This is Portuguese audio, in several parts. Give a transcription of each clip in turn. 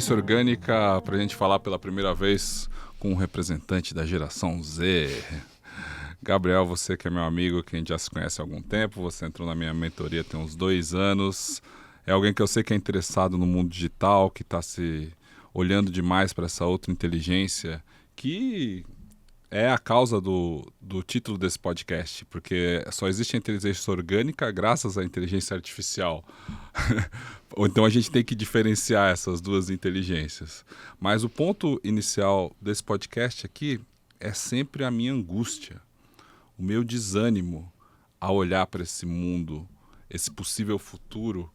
Inteligência Orgânica, para a gente falar pela primeira vez com um representante da geração Z. Gabriel, você que é meu amigo, que a gente já se conhece há algum tempo, você entrou na minha mentoria tem uns 2 anos, é alguém que eu sei que é interessado no mundo digital, que está se olhando demais para essa outra inteligência, que é a causa do título desse podcast, porque só existe a inteligência orgânica graças à inteligência artificial. Ou então a gente tem que diferenciar essas duas inteligências. Mas o ponto inicial desse podcast aqui é sempre a minha angústia, o meu desânimo ao olhar para esse mundo, esse possível futuro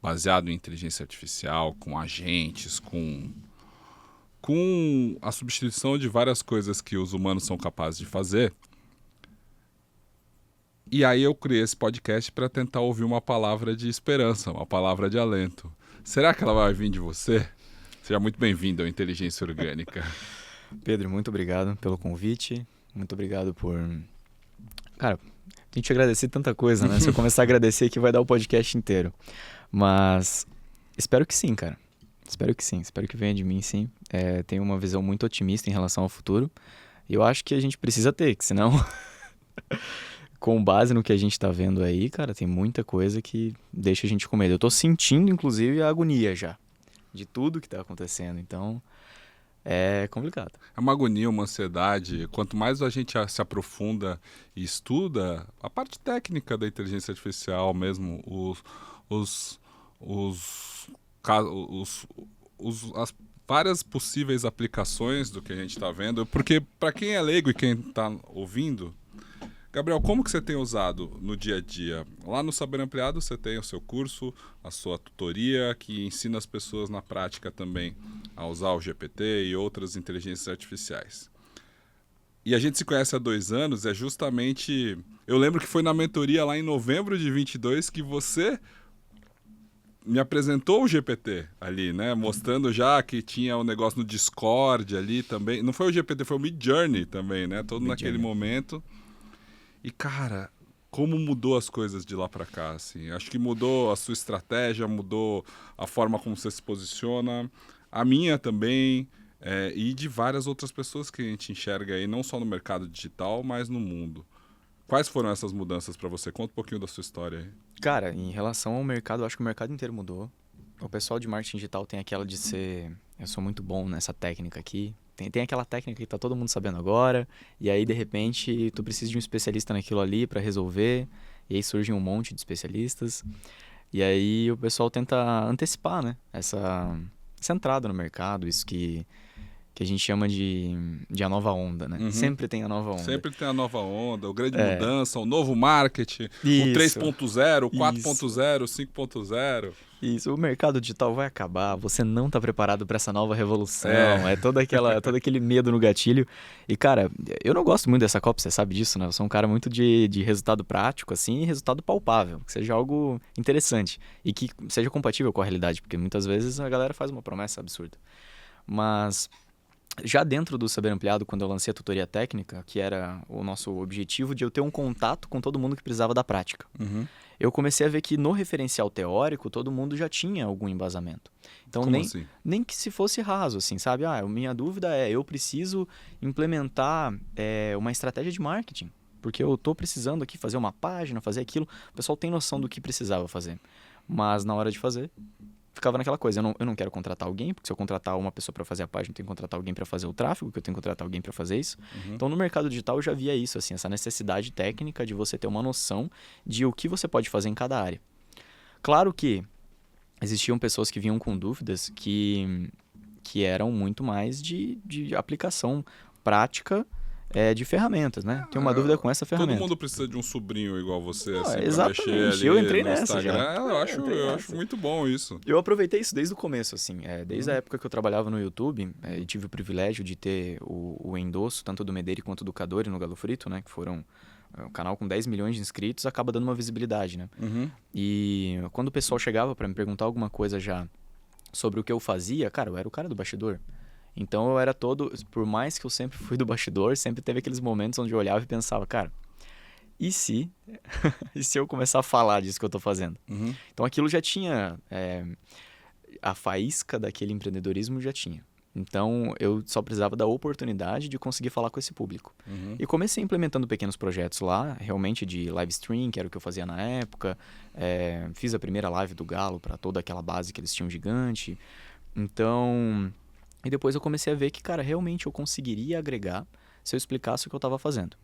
baseado em inteligência artificial, com agentes, com a substituição de várias coisas que os humanos são capazes de fazer. E aí eu criei esse podcast para tentar ouvir uma palavra de esperança, uma palavra de alento. Será que ela vai vir de você? Seja muito bem-vindo ao Inteligência Orgânica. Pedro, muito obrigado pelo convite. Muito obrigado por... Cara, tem que te agradecer tanta coisa, né? Se eu começar a agradecer aqui vai dar o podcast inteiro. Mas espero que sim, cara. Espero que sim. Espero que venha de mim, sim. Tenho uma visão muito otimista em relação ao futuro. E eu acho que a gente precisa ter, que senão... Com base no que a gente tá vendo aí, cara, tem muita coisa que deixa a gente com medo. Eu tô sentindo, inclusive, a agonia já de tudo que tá acontecendo. Então, é complicado. É uma agonia, uma ansiedade. Quanto mais a gente se aprofunda e estuda, a parte técnica da inteligência artificial mesmo, as várias possíveis aplicações do que a gente está vendo. Porque, para quem é leigo e quem está ouvindo... Gabriel, como que você tem usado no dia a dia? Lá no Saber Ampliado você tem o seu curso, a sua tutoria, que ensina as pessoas na prática também a usar o GPT e outras inteligências artificiais. E a gente se conhece há 2 anos, é justamente... Eu lembro que foi na mentoria lá em novembro de 22 que você me apresentou o GPT ali, né? Mostrando já que tinha um negócio no Discord ali também. Não foi o GPT, foi o Midjourney também, né? Todo naquele momento... E, cara, como mudou as coisas de lá para cá, assim? Acho que mudou a sua estratégia, mudou a forma como você se posiciona, a minha também, e de várias outras pessoas que a gente enxerga aí, não só no mercado digital, mas no mundo. Quais foram essas mudanças para você? Conta um pouquinho da sua história aí. Cara, em relação ao mercado, eu acho que o mercado inteiro mudou. O pessoal de marketing digital tem aquela de ser... Eu sou muito bom nessa técnica aqui. Tem aquela técnica que tá todo mundo sabendo agora, e aí, de repente, tu precisa de um especialista naquilo ali para resolver, e aí surge um monte de especialistas, e aí o pessoal tenta antecipar, né, essa entrada no mercado, isso que a gente chama de a nova onda, né? Uhum. Sempre tem a nova onda. Sempre tem a nova onda, a grande mudança, o novo marketing, Isso. o 3.0, o 4.0, o 5.0... Isso, o mercado digital vai acabar, você não tá preparado para essa nova revolução, é todo aquele medo no gatilho. E, cara, eu não gosto muito dessa cópia, você sabe disso, né? Eu sou um cara muito de resultado prático, assim, e resultado palpável, que seja algo interessante e que seja compatível com a realidade, porque muitas vezes a galera faz uma promessa absurda. Mas... Já dentro do Saber Ampliado, quando eu lancei a tutoria técnica, que era o nosso objetivo de eu ter um contato com todo mundo que precisava da prática, eu comecei a ver que no referencial teórico, todo mundo já tinha algum embasamento. Então, assim? Nem que se fosse raso, assim, sabe? Minha dúvida é, eu preciso implementar uma estratégia de marketing, porque eu estou precisando aqui fazer uma página, fazer aquilo. O pessoal tem noção do que precisava fazer, mas na hora de fazer... ficava naquela coisa, eu não quero contratar alguém, porque se eu contratar uma pessoa para fazer a página, eu tenho que contratar alguém para fazer o tráfego, que eu tenho que contratar alguém para fazer isso. Então, no mercado digital, eu já via isso, assim, essa necessidade técnica de você ter uma noção de o que você pode fazer em cada área. Claro que existiam pessoas que vinham com dúvidas que eram muito mais de aplicação prática de ferramentas, né? Tem uma dúvida com essa ferramenta. Todo mundo precisa de um sobrinho igual você, assim, exatamente. pra mexer ali eu entrei no nessa Instagram. já. Eu acho muito bom isso. Eu aproveitei isso desde o começo, assim. Desde a época que eu trabalhava no YouTube, e tive o privilégio de ter o endosso, tanto do Medeiro quanto do Cadore no Galo Frito, né? Que foram um canal com 10 milhões de inscritos, acaba dando uma visibilidade, né? E quando o pessoal chegava para me perguntar alguma coisa já sobre o que eu fazia, cara, eu era o cara do bastidor. Então eu era por mais que eu sempre fui do bastidor, sempre teve aqueles momentos onde eu olhava e pensava, cara, e se eu começar a falar disso que eu tô fazendo? Então aquilo já tinha a faísca daquele empreendedorismo já tinha. Então, eu só precisava da oportunidade de conseguir falar com esse público. E comecei implementando pequenos projetos lá, realmente de live stream, que era o que eu fazia na época. Fiz a primeira live do Galo para toda aquela base que eles tinham gigante. Então, e depois eu comecei a ver que, cara, realmente eu conseguiria agregar se eu explicasse o que eu estava fazendo.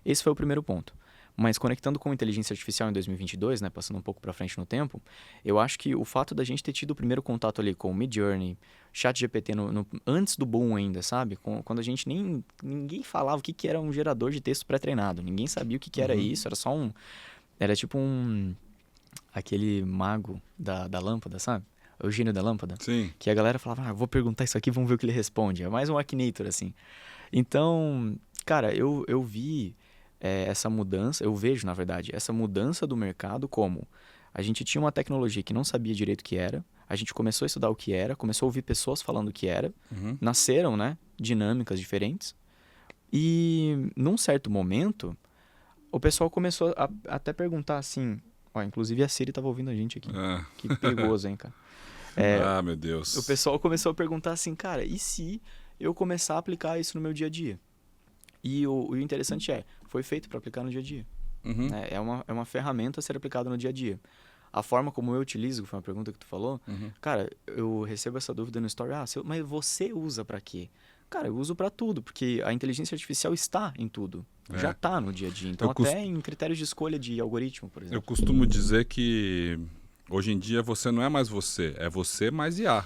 Esse foi o primeiro ponto. Mas conectando com inteligência artificial em 2022, né, passando um pouco para frente no tempo, eu acho que o fato da gente ter tido o primeiro contato ali com o Midjourney, ChatGPT antes do boom ainda, sabe? Quando a gente ninguém falava o que era um gerador de texto pré-treinado, ninguém sabia o que era isso, era só era tipo aquele mago da lâmpada, sabe? O gênio da lâmpada. Sim. Que a galera falava, vou perguntar isso aqui, vamos ver o que ele responde. É mais um Akinator, assim. Então, cara, eu vi essa mudança, eu vejo, na verdade, essa mudança do mercado como a gente tinha uma tecnologia que não sabia direito o que era, a gente começou a estudar o que era, começou a ouvir pessoas falando o que era, nasceram, né, dinâmicas diferentes, e num certo momento, o pessoal começou a até perguntar assim, inclusive a Siri estava ouvindo a gente aqui, que perigoso, hein, cara. Meu Deus. O pessoal começou a perguntar assim, cara, e se eu começar a aplicar isso no meu dia a dia? E o interessante foi feito para aplicar no dia a dia. É uma ferramenta a ser aplicada no dia a dia. A forma como eu utilizo, que foi uma pergunta que tu falou, cara, eu recebo essa dúvida no story, mas você usa para quê? Cara, eu uso para tudo, porque a inteligência artificial está em tudo. Já está no dia a dia. Então, até em critérios de escolha de algoritmo, por exemplo. Eu costumo dizer que hoje em dia você não é mais você, é você mais IA.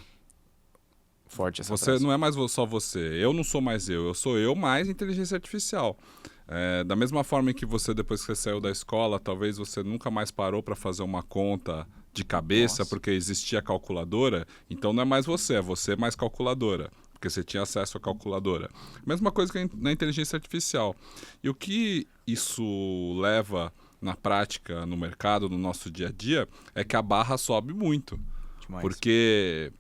Forte essa Você frase. não é mais só você. Eu não sou mais eu sou eu mais inteligência artificial. Da mesma forma que você, depois que você saiu da escola, talvez você nunca mais parou para fazer uma conta de cabeça porque existia calculadora, então não é mais você, é você mais calculadora, porque você tinha acesso à calculadora. Mesma coisa que na inteligência artificial. E o que isso leva na prática, no mercado, no nosso dia a dia, é que a barra sobe muito. Demais. Porque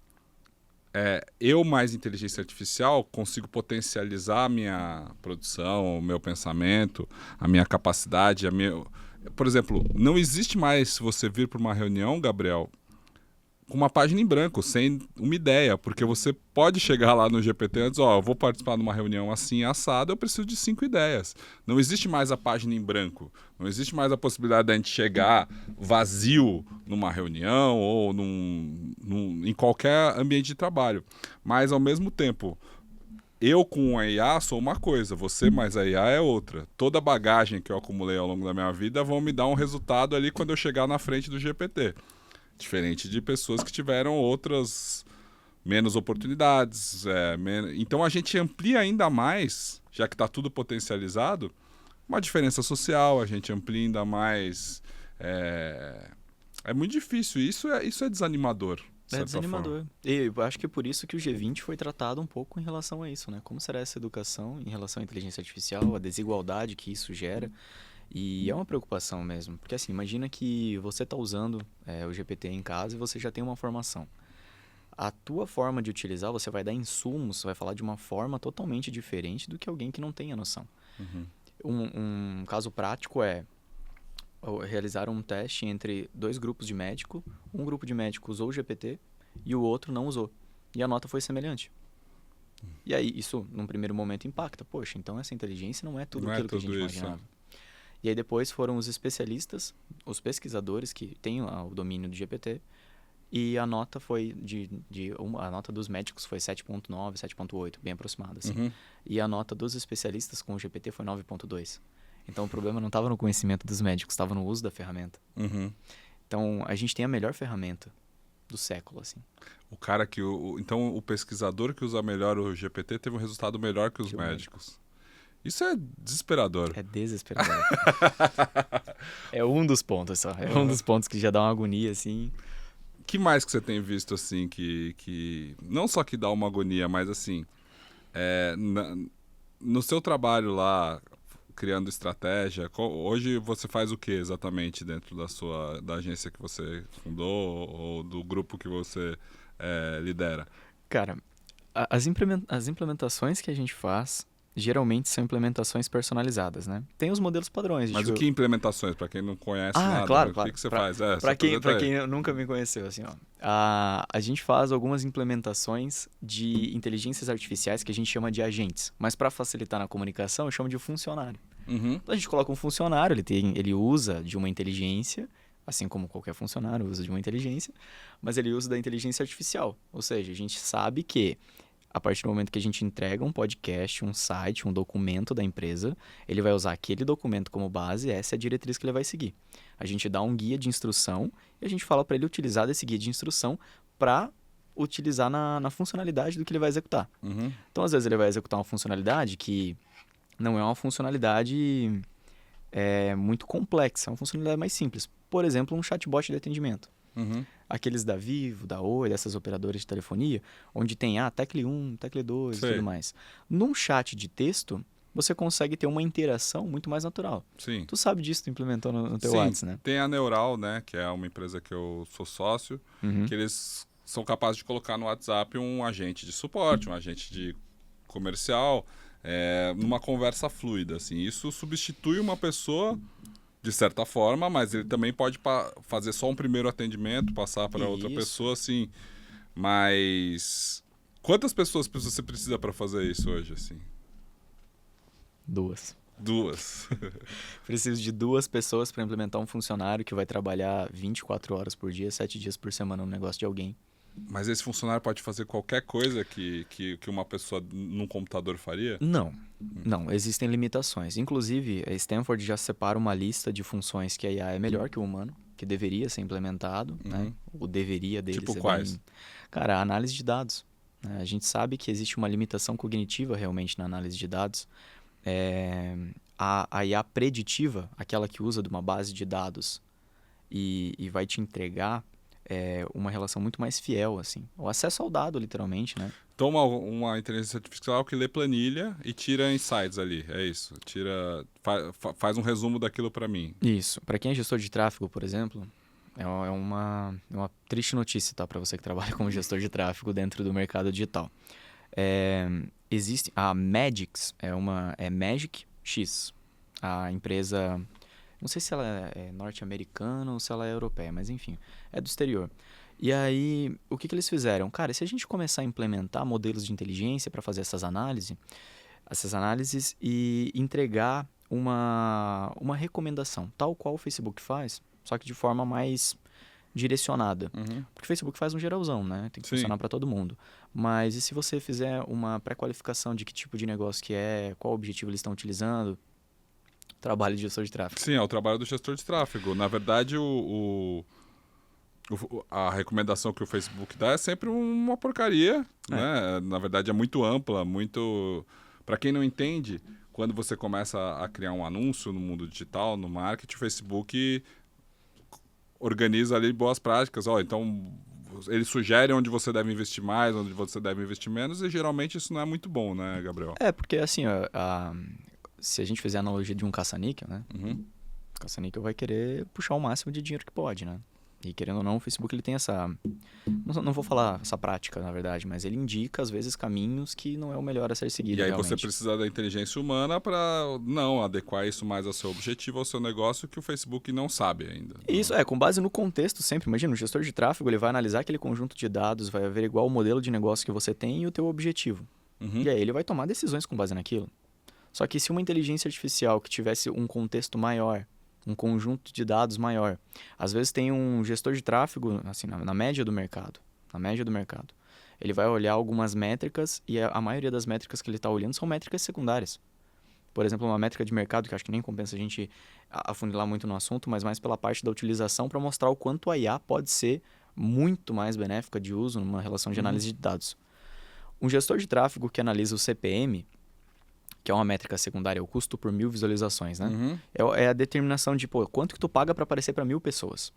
eu mais inteligência artificial consigo potencializar a minha produção, o meu pensamento, a minha capacidade, Por exemplo, não existe mais você vir para uma reunião, Gabriel, com uma página em branco, sem uma ideia, porque você pode chegar lá no GPT antes, eu vou participar de uma reunião assim, assada, eu preciso de 5 ideias. Não existe mais a página em branco, não existe mais a possibilidade de a gente chegar vazio numa reunião ou em qualquer ambiente de trabalho. Mas, ao mesmo tempo, eu com a IA sou uma coisa, você mais a IA é outra. Toda a bagagem que eu acumulei ao longo da minha vida vão me dar um resultado ali quando eu chegar na frente do GPT. Diferente de pessoas que tiveram outras menos oportunidades. Então a gente amplia ainda mais, já que está tudo potencializado, uma diferença social, a gente amplia ainda mais. É muito difícil. Isso é desanimador. É desanimador. E eu acho que é por isso que o G20 foi tratado um pouco em relação a isso, né? Como será essa educação em relação à inteligência artificial, a desigualdade que isso gera. E é uma preocupação mesmo, porque assim, imagina que você está usando o GPT em casa e você já tem uma formação. A tua forma de utilizar, você vai dar insumos, você vai falar de uma forma totalmente diferente do que alguém que não tenha noção. Um caso prático realizar um teste entre 2 grupos de médico, um grupo de médico usou o GPT e o outro não usou. E a nota foi semelhante. E aí, isso, num primeiro momento, impacta. Poxa, então essa inteligência não é tudo aquilo que a gente imaginava. E aí depois foram os especialistas, os pesquisadores que têm o domínio do GPT, e a nota foi a nota dos médicos foi 7.9, 7.8, bem aproximada, assim. E a nota dos especialistas com o GPT foi 9.2. Então o problema não estava no conhecimento dos médicos, estava no uso da ferramenta. Então a gente tem a melhor ferramenta do século, assim. Então o pesquisador que usa melhor o GPT teve um resultado melhor que os médicos. Isso é desesperador. É desesperador. É um dos pontos só. É um dos pontos que já dá uma agonia, assim. Que mais que você tem visto, assim, que não só que dá uma agonia, mas, assim, no seu trabalho lá, criando estratégia, hoje você faz o que exatamente dentro da agência que você fundou ou do grupo que você lidera? Cara, as implementações que a gente faz geralmente são implementações personalizadas, né? Tem os modelos padrões. Mas tipo, o que implementações? Para quem não conhece nada, claro, né? claro. O que você faz? Para Só quem, pra quem nunca me conheceu, assim, ó, a gente faz algumas implementações de inteligências artificiais que a gente chama de agentes. Mas para facilitar na comunicação, eu chamo de funcionário. Uhum. Então a gente coloca um funcionário, ele usa de uma inteligência, assim como qualquer funcionário usa de uma inteligência, mas ele usa da inteligência artificial. Ou seja, a gente sabe que a partir do momento que a gente entrega um podcast, um site, um documento da empresa, ele vai usar aquele documento como base, essa é a diretriz que ele vai seguir. A gente dá um guia de instrução e a gente fala para ele utilizar desse guia de instrução para utilizar na funcionalidade do que ele vai executar. Uhum. Então, às vezes, ele vai executar uma funcionalidade que não é uma funcionalidade muito complexa, é uma funcionalidade mais simples. Por exemplo, um chatbot de atendimento. Uhum. Aqueles da Vivo, da Oi, dessas operadoras de telefonia, onde tem tecle 1, tecle 2 e Sei. tudo mais. Num chat de texto, você consegue ter uma interação muito mais natural. Sim. Tu sabe disso, tu implementou no teu Sim, WhatsApp, né? tem a Neural, né? Que é uma empresa que eu sou sócio, Uhum. que eles são capazes de colocar no WhatsApp um agente de suporte, um agente de comercial, numa conversa fluida, assim. Isso substitui uma pessoa de certa forma, mas ele também pode fazer só um primeiro atendimento, passar para outra Isso. pessoa, assim. Mas quantas pessoas você precisa para fazer isso hoje, assim? 2. 2. Preciso de 2 pessoas para implementar um funcionário que vai trabalhar 24 horas por dia, 7 dias por semana no negócio de alguém. Mas esse funcionário pode fazer qualquer coisa que uma pessoa num computador faria? Não, existem limitações. Inclusive, a Stanford já separa uma lista de funções que a IA é melhor que o humano, que deveria ser implementado, né? O deveria deles Tipo é quais? bem... Cara, a análise de dados. Né? A gente sabe que existe uma limitação cognitiva realmente na análise de dados. A IA preditiva, aquela que usa de uma base de dados e vai te entregar uma relação muito mais fiel, assim. O acesso ao dado, literalmente, né? Toma uma inteligência artificial que lê planilha e tira insights ali, é isso. Faz um resumo daquilo para mim. Isso. Para quem é gestor de tráfego, por exemplo, é uma triste notícia, tá? Para você que trabalha como gestor de tráfego dentro do mercado digital. Existe a Magix, é Magic X. A empresa, não sei se ela é norte-americana ou se ela é europeia, mas enfim, é do exterior. E aí, o que eles fizeram? Cara, se a gente começar a implementar modelos de inteligência para fazer essas análises e entregar uma recomendação, tal qual o Facebook faz, só que de forma mais direcionada. Uhum. Porque o Facebook faz um geralzão, né? Tem que funcionar para todo mundo. Mas e se você fizer uma pré-qualificação de que tipo de negócio que é, qual objetivo eles estão utilizando? Trabalho de gestor de tráfego. Sim, é o trabalho do gestor de tráfego. Na verdade, a recomendação que o Facebook dá é sempre uma porcaria, né? Na verdade, é muito ampla, muito... Para quem não entende, quando você começa a criar um anúncio no mundo digital, no marketing, o Facebook organiza ali boas práticas. Então, ele sugere onde você deve investir mais, onde você deve investir menos, e geralmente isso não é muito bom, né, Gabriel? Porque assim, se a gente fizer a analogia de um caça-níquel, né? Uhum. O caça-níquel vai querer puxar o máximo de dinheiro que pode, né? E querendo ou não, o Facebook ele tem essa... Não vou falar essa prática, na verdade, mas ele indica, às vezes, caminhos que não é o melhor a ser seguido, E aí realmente. você precisa da inteligência humana para não adequar isso mais ao seu objetivo, ao seu negócio, que o Facebook não sabe ainda. Isso, com base no contexto sempre. Imagina, o gestor de tráfego ele vai analisar aquele conjunto de dados, vai averiguar o modelo de negócio que você tem e o teu objetivo. Uhum. E aí ele vai tomar decisões com base naquilo. Só que se uma inteligência artificial que tivesse um contexto maior, um conjunto de dados maior, às vezes tem um gestor de tráfego, assim, na média do mercado. Ele vai olhar algumas métricas e a maioria das métricas que ele está olhando são métricas secundárias. Por exemplo, uma métrica de mercado, que acho que nem compensa a gente afunilar muito no assunto, mas mais pela parte da utilização para mostrar o quanto a IA pode ser muito mais benéfica de uso numa relação de análise de dados. Um gestor de tráfego que analisa o CPM, que é uma métrica secundária, o custo por 1000 visualizações, né? Uhum. É a determinação de, quanto que tu paga para aparecer para 1000 pessoas.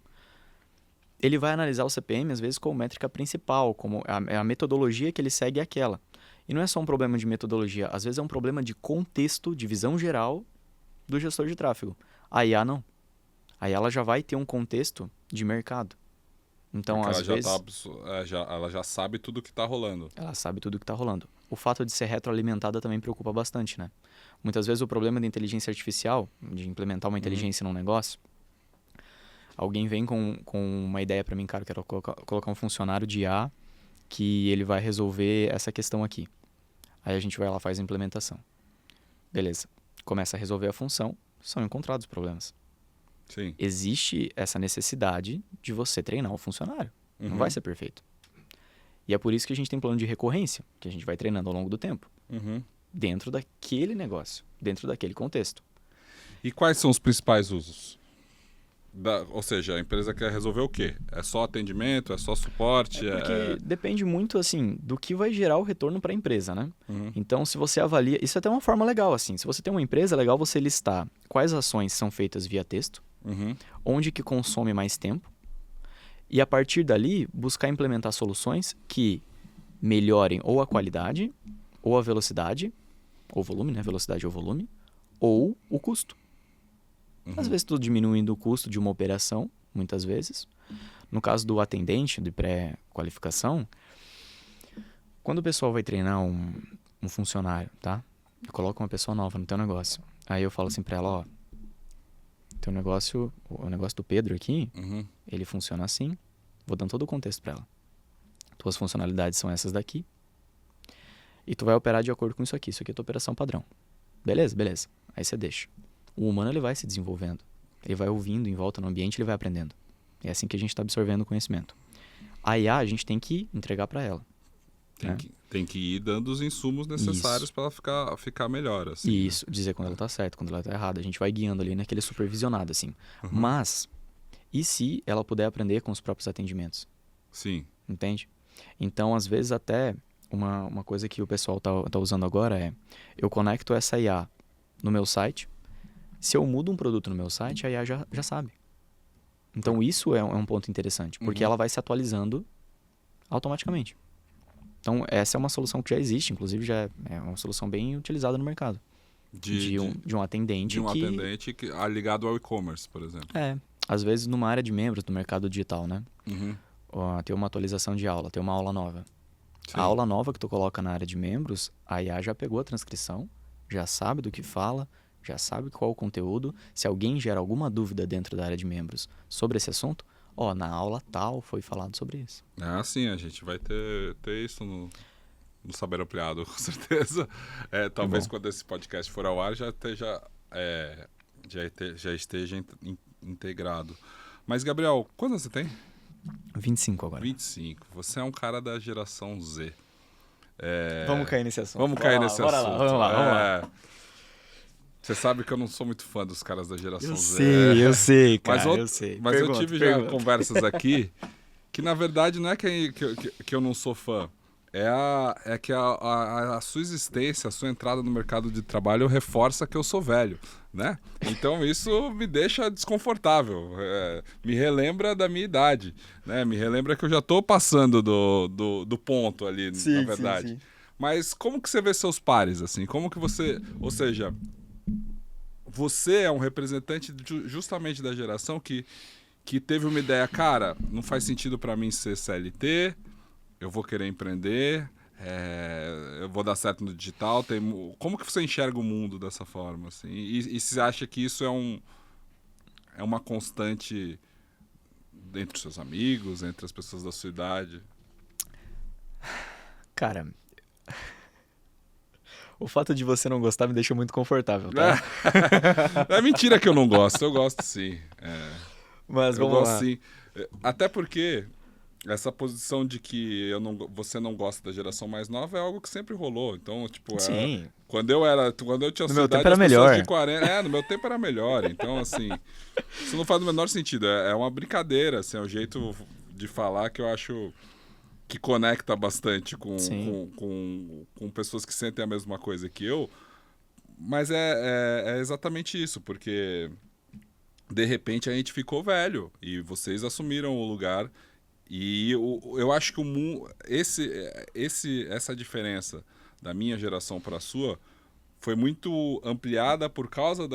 Ele vai analisar o CPM, às vezes, como métrica principal, como a metodologia que ele segue é aquela. E não é só um problema de metodologia, às vezes é um problema de contexto, de visão geral do gestor de tráfego. A IA não. A IA ela já vai ter um contexto de mercado. Então, Porque às ela vezes, ela já sabe tudo que tá rolando. ela sabe tudo o que está rolando. O fato de ser retroalimentada também preocupa bastante, né? Muitas vezes o problema da inteligência artificial, de implementar uma inteligência num negócio, alguém vem com uma ideia para mim, cara, eu quero colocar um funcionário de IA que ele vai resolver essa questão aqui. Aí a gente vai lá, faz a implementação. Beleza. Começa a resolver a função, são encontrados problemas. Sim. Existe essa necessidade de você treinar o funcionário. Não Uhum. vai ser perfeito. E é por isso que a gente tem plano de recorrência, que a gente vai treinando ao longo do tempo, Uhum. dentro daquele negócio, dentro daquele contexto. E quais são os principais usos? Ou seja, a empresa quer resolver o quê? É só atendimento? É só suporte? Porque depende muito, assim, do que vai gerar o retorno para a empresa, né? Uhum. Então, se você avalia... Isso é até uma forma legal, assim. Se você tem uma empresa, é legal você listar quais ações são feitas via texto, Uhum. onde que consome mais tempo, e a partir dali, buscar implementar soluções que melhorem ou a qualidade, ou a velocidade, ou volume, né? Velocidade ou volume, ou o custo. Às vezes, tudo diminuindo o custo de uma operação, muitas vezes. No caso do atendente, de pré-qualificação, quando o pessoal vai treinar um funcionário, tá? Eu coloco uma pessoa nova no teu negócio. Aí eu falo assim pra ela, ó, teu negócio, o negócio do Pedro aqui, Uhum. ele funciona assim. Vou dando todo o contexto pra ela. Tuas funcionalidades são essas daqui. E tu vai operar de acordo com isso aqui. Isso aqui é tua operação padrão. Beleza? Beleza. Aí você deixa. O humano, ele vai se desenvolvendo. Ele vai ouvindo em volta no ambiente, ele vai aprendendo. É assim que a gente está absorvendo o conhecimento. A IA, a gente tem que entregar para ela. Tem que ir dando os insumos necessários para ela ficar melhor. Assim, Isso, dizer quando ela tá certa, quando ela tá errada. A gente vai guiando ali naquele supervisionado, assim. Mas, e se ela puder aprender com os próprios atendimentos? Sim. Entende? Então, às vezes, até uma coisa que o pessoal tá usando agora é: eu conecto essa IA no meu site. Se eu mudo um produto no meu site, a IA já sabe. Então, isso é um ponto interessante, porque ela vai se atualizando automaticamente. Então, essa é uma solução que já existe, inclusive já é uma solução bem utilizada no mercado. De um atendente de um atendente ligado ao e-commerce, por exemplo. Às vezes numa área de membros do mercado digital, né? Uhum. Tem uma atualização de aula, tem uma aula nova. Sim. A aula nova que tu coloca na área de membros, a IA já pegou a transcrição, já sabe do que fala, já sabe qual o conteúdo. Se alguém gera alguma dúvida dentro da área de membros sobre esse assunto, na aula tal foi falado sobre isso. Sim, a gente vai ter isso no Saber Ampliado, com certeza. Talvez quando esse podcast for ao ar já esteja integrado. Mas, Gabriel, quantos você tem? 25 agora. 25. Você é um cara da geração Z. Vamos cair nesse assunto. Vamos cair nesse assunto. Vamos lá. Você sabe que eu não sou muito fã dos caras da geração Z. Eu sei, cara, eu sei. Mas eu tive já conversas aqui que, na verdade, não é que eu não sou fã. É que a sua existência, a sua entrada no mercado de trabalho reforça que eu sou velho, né? Então isso me deixa desconfortável, me relembra da minha idade, né? Me relembra que eu já estou passando do ponto ali, na verdade. Sim. Mas como que você vê seus pares, assim? Como que você... Ou seja, você é um representante justamente da geração que teve uma ideia, cara, não faz sentido para mim ser CLT... Eu vou querer empreender, eu vou dar certo no digital. Como que você enxerga o mundo dessa forma? Assim? E você acha que isso é uma constante entre os seus amigos, entre as pessoas da sua idade? Cara, o fato de você não gostar me deixa muito confortável, tá? É mentira que eu não gosto, eu gosto sim. Mas vamos lá. Sim. Até porque... essa posição de que você não gosta da geração mais nova é algo que sempre rolou. Então, tipo, sim. Quando eu tinha no meu tempo era melhor. De 40, no meu tempo era melhor. Então, assim, isso não faz o menor sentido. É uma brincadeira, assim, é um jeito de falar que eu acho que conecta bastante com pessoas que sentem a mesma coisa que eu. Mas é exatamente isso, porque de repente a gente ficou velho e vocês assumiram o lugar. E eu acho que essa diferença da minha geração para a sua foi muito ampliada por causa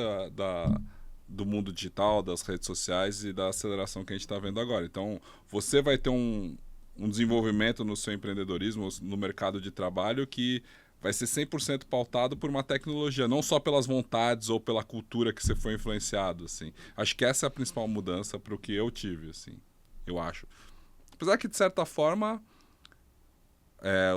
do mundo digital, das redes sociais e da aceleração que a gente está vendo agora. Então, você vai ter um desenvolvimento no seu empreendedorismo, no mercado de trabalho, que vai ser 100% pautado por uma tecnologia, não só pelas vontades ou pela cultura que você foi influenciado, assim. Acho que essa é a principal mudança para o que eu tive, assim, eu acho. Apesar que, de certa forma,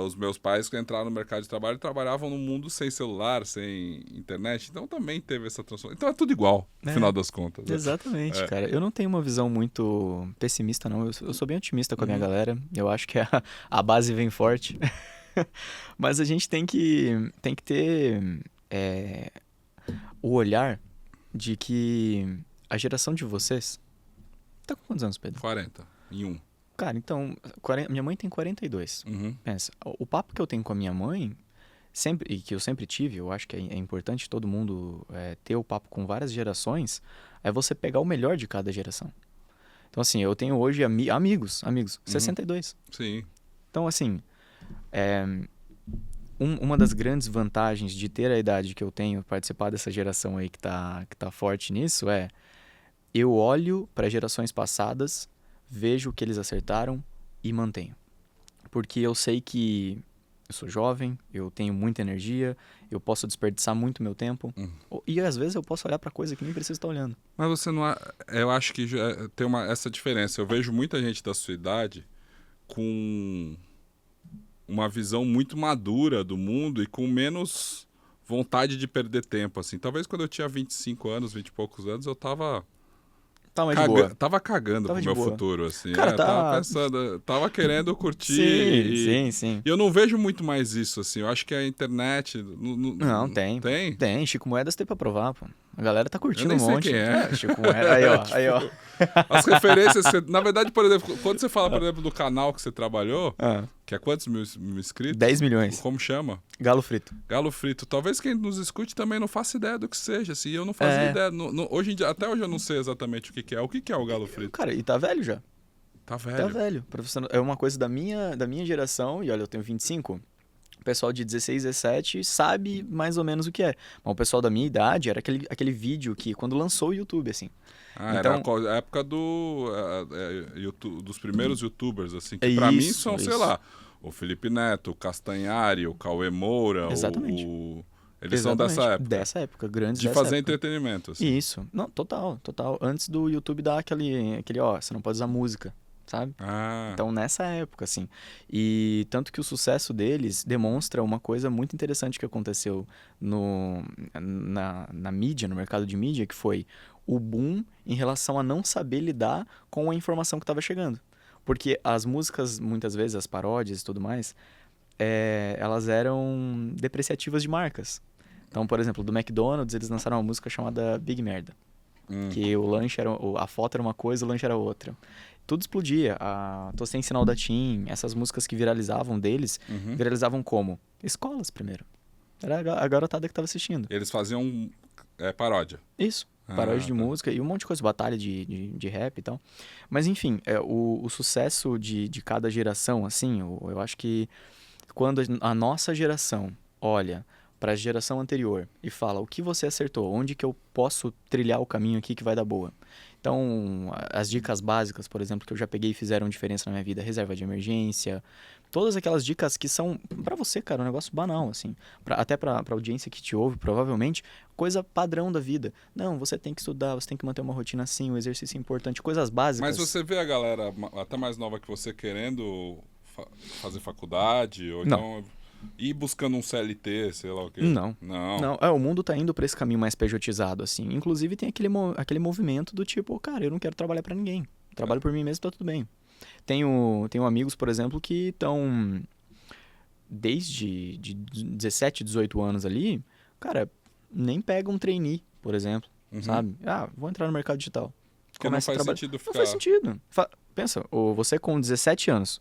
os meus pais que entraram no mercado de trabalho trabalhavam num mundo sem celular, sem internet, então também teve essa transformação. Então é tudo igual, no final das contas. Exatamente, cara. Eu não tenho uma visão muito pessimista, não. Eu sou bem otimista com a minha galera. Eu acho que a base vem forte. Mas a gente tem que ter o olhar de que a geração de vocês... Tá com quantos anos, Pedro? 40, em um. Cara, então, minha mãe tem 42. Pensa, o papo que eu tenho com a minha mãe, sempre, e que eu sempre tive, eu acho que é importante todo mundo ter o papo com várias gerações, é você pegar o melhor de cada geração. Então, assim, eu tenho hoje amigos, 62. Sim. Então, assim, uma das grandes vantagens de ter a idade que eu tenho, participar dessa geração aí que tá forte nisso, eu olho para gerações passadas, vejo o que eles acertaram e mantenho. Porque eu sei que eu sou jovem, eu tenho muita energia, eu posso desperdiçar muito meu tempo. E às vezes eu posso olhar para coisa que nem preciso estar olhando. Mas você não... Eu acho que tem essa diferença. Eu vejo muita gente da sua idade com uma visão muito madura do mundo e com menos vontade de perder tempo, assim. Talvez quando eu tinha 25 anos, 20 e poucos anos, eu tava Tava cagando pro meu futuro, assim. Cara, tava pensando, tava querendo curtir. Sim. E eu não vejo muito mais isso, assim. Eu acho que a internet... Não, tem. Tem. Chico Moedas tem pra provar, pô. A galera tá curtindo eu nem um monte. Sei quem é. Chico Moedas. Aí, ó. As referências... Na verdade, por exemplo, quando você fala, por exemplo, do canal que você trabalhou, que é quantos mil inscritos? 10 milhões. Como chama? Galo Frito. Galo Frito. Talvez quem nos escute também não faça ideia do que seja, assim. Eu não fazia ideia. Hoje em dia, até hoje eu não sei exatamente o que é. O que é o Galo Frito? Cara, e tá velho já. Tá velho. Tá velho. É uma coisa da minha geração, e olha, eu tenho 25. O pessoal de 16, 17 sabe mais ou menos o que é. Mas o pessoal da minha idade era aquele vídeo que, quando lançou o YouTube, assim. Então, era a época dos primeiros youtubers, assim. Que pra mim são, sei lá, o Felipe Neto, o Castanhari, o Cauê Moura, Exatamente. Eles são dessa época. Dessa época, grandes de dessa fazer época. Entretenimento, assim. Isso. Não, total. Antes do YouTube dar aquele, você não pode usar música, sabe? Então, nessa época, assim. E tanto que o sucesso deles demonstra uma coisa muito interessante que aconteceu na mídia, no mercado de mídia, que foi o boom em relação a não saber lidar com a informação que estava chegando. Porque as músicas, muitas vezes, as paródias e tudo mais, elas eram depreciativas de marcas. Então, por exemplo, do McDonald's, eles lançaram uma música chamada Big Merda. Que o lanche a foto era uma coisa, o lanche era outra. Tudo explodia. Tô sem sinal da TIM, essas músicas que viralizavam deles, viralizavam como? Escolas, primeiro. Era a garotada que estava assistindo. Eles faziam paródia. Isso. Paródia de música e um monte de coisa, batalha de rap e tal. Mas, enfim, o sucesso de cada geração, assim, eu acho que quando a nossa geração olha para a geração anterior e fala o que você acertou, onde que eu posso trilhar o caminho aqui que vai dar boa. Então, as dicas básicas, por exemplo, que eu já peguei e fizeram diferença na minha vida, reserva de emergência, todas aquelas dicas que são, para você, cara, um negócio banal, assim. Até pra audiência que te ouve, provavelmente, coisa padrão da vida. Não, você tem que estudar, você tem que manter uma rotina assim, o exercício é importante, coisas básicas. Mas você vê a galera até mais nova que você querendo fazer faculdade, ou então ir buscando um CLT, sei lá o quê? Não. O mundo tá indo pra esse caminho mais pejotizado, assim. Inclusive tem aquele movimento do tipo, cara, eu não quero trabalhar pra ninguém. Trabalho por mim mesmo, tá tudo bem. Tenho amigos, por exemplo, que estão desde de 17, 18 anos ali, cara, nem pegam um trainee, por exemplo, sabe? Vou entrar no mercado digital. Porque não faz sentido ficar... Não faz sentido. Pensa, você com 17 anos,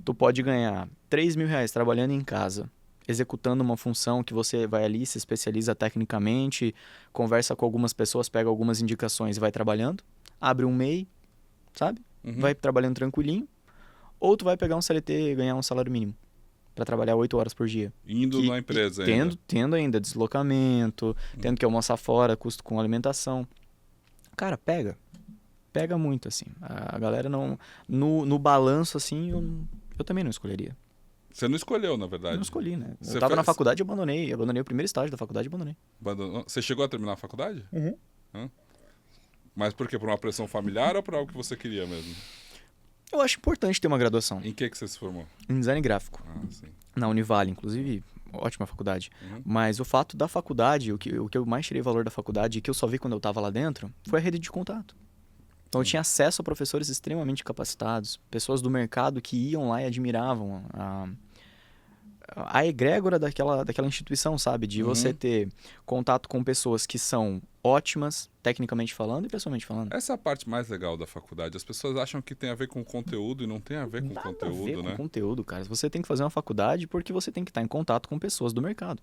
tu pode ganhar R$3.000 trabalhando em casa, executando uma função que você vai ali, se especializa tecnicamente, conversa com algumas pessoas, pega algumas indicações e vai trabalhando, abre um MEI, sabe? Vai trabalhando tranquilinho. Ou tu vai pegar um CLT e ganhar um salário mínimo para trabalhar 8 horas por dia. Indo na empresa ainda. Tendo ainda deslocamento, tendo que almoçar fora, custo com alimentação. cara, pega. Pega muito, assim. A galera não... No balanço, assim, eu também não escolheria. Você não escolheu, na verdade. Não escolhi, né? Você Eu tava fez- na faculdade e abandonei. Abandonei o primeiro estágio da faculdade e abandonei. Você chegou a terminar a faculdade? Uhum. Mas por quê? Por uma pressão familiar ou por algo que você queria mesmo? Eu acho importante ter uma graduação Em que você se formou? em design gráfico. Ah, sim. Na Univale, inclusive, ótima faculdade. Uhum. Mas o fato da faculdade, o que eu mais tirei valor da faculdade e que eu só vi quando eu tava lá dentro, foi a rede de contato. Então eu tinha acesso a professores extremamente capacitados, pessoas do mercado que iam lá e admiravam a egrégora daquela instituição, sabe? De você ter contato com pessoas que são ótimas, tecnicamente falando e pessoalmente falando. Essa é a parte mais legal da faculdade. As pessoas acham que tem a ver com conteúdo e não tem a ver com Nada conteúdo, a ver né? com conteúdo, cara. Você tem que fazer uma faculdade porque você tem que estar em contato com pessoas do mercado.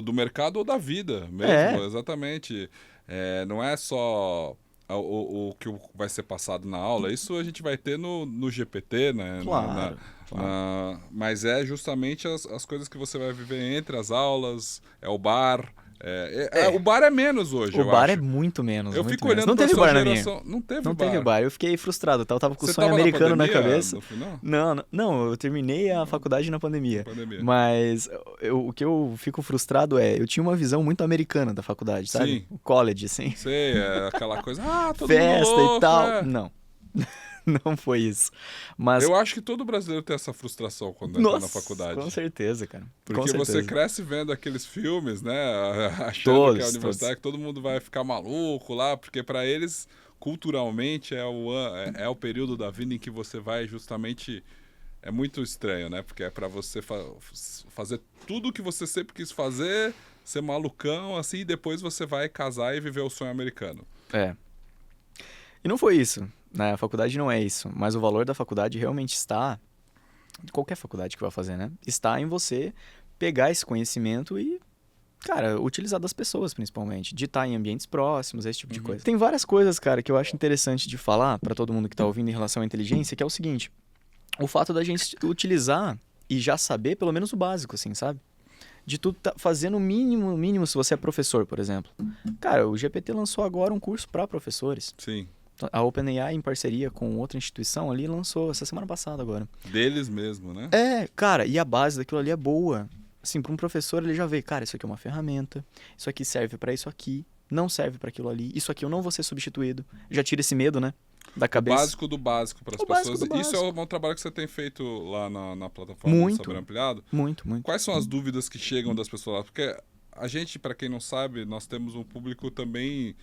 Do mercado ou da vida mesmo, exatamente. Não é só o que vai ser passado na aula, isso a gente vai ter no GPT, né? Claro. Mas é justamente as coisas que você vai viver entre as aulas, é o bar. O bar é menos hoje, O eu bar acho. é muito menos. Eu muito fico menos. olhando Não pra teve sua bar na minha. geração. Não teve Não bar. teve bar. Eu fiquei frustrado. Eu tava com o Você sonho tava americano na pandemia, cabeça. no final? Não, eu terminei a faculdade na pandemia. Pandemia. Mas o que eu fico frustrado eu tinha uma visão muito americana da faculdade, sabe? Sim. O college, assim. Sei, é aquela coisa, todo Festa mundo louco, e tal. é. Não. Não foi isso. Mas, Eu acho que todo brasileiro tem essa frustração quando entra na faculdade. com certeza, cara. Porque Com certeza. você cresce vendo aqueles filmes, né? Achando que é a universidade, Todos. que todo mundo vai ficar maluco lá, porque para eles, culturalmente, é o período da vida em que você vai justamente... É muito estranho, né? Porque é para você fazer tudo o que você sempre quis fazer, ser malucão, assim, e depois você vai casar e viver o sonho americano. E não foi isso, né? A faculdade não é isso. Mas o valor da faculdade realmente está... Qualquer faculdade que vai fazer, né? Está em você pegar esse conhecimento e, cara, utilizar das pessoas, principalmente. De estar em ambientes próximos, esse tipo de coisa. Tem várias coisas, cara, que eu acho interessante de falar para todo mundo que tá ouvindo em relação à inteligência, que é o seguinte. O fato da gente utilizar e já saber pelo menos o básico, assim, sabe? De tu fazer no mínimo se você é professor, por exemplo. Cara, o GPT lançou agora um curso para professores. Sim. A OpenAI, em parceria com outra instituição ali, lançou essa semana passada agora. Deles mesmo, né? Cara, e a base daquilo ali é boa. Assim, para um professor ele já vê, cara, isso aqui é uma ferramenta, isso aqui serve para isso aqui, não serve para aquilo ali, isso aqui eu não vou ser substituído. Já tira esse medo, né? Da cabeça. O básico do básico para as pessoas. Isso é um trabalho que você tem feito lá na plataforma do Saber Ampliado? Muito. Quais são as dúvidas que chegam das pessoas lá? Porque a gente, para quem não sabe, nós temos um público também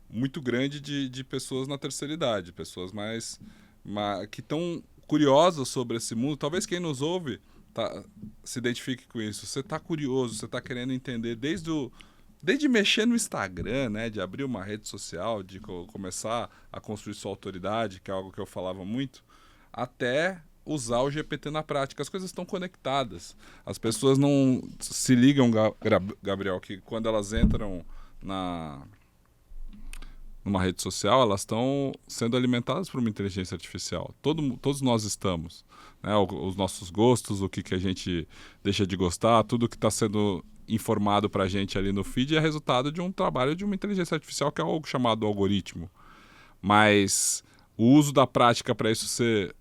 muito grande de pessoas na terceira idade, pessoas mais que estão curiosas sobre esse mundo. Talvez quem nos ouve se identifique com isso. Você está curioso, você está querendo entender desde mexer no Instagram, né, de abrir uma rede social, de começar a construir sua autoridade, que é algo que eu falava muito, até usar o GPT na prática. As coisas estão conectadas. As pessoas não se ligam, Gabriel, que quando elas entram numa rede social, elas estão sendo alimentadas por uma inteligência artificial. Todos nós estamos. Né? Os nossos gostos, o que a gente deixa de gostar, tudo que está sendo informado para a gente ali no feed é resultado de um trabalho de uma inteligência artificial que é algo chamado algoritmo. Mas o uso da prática para isso ser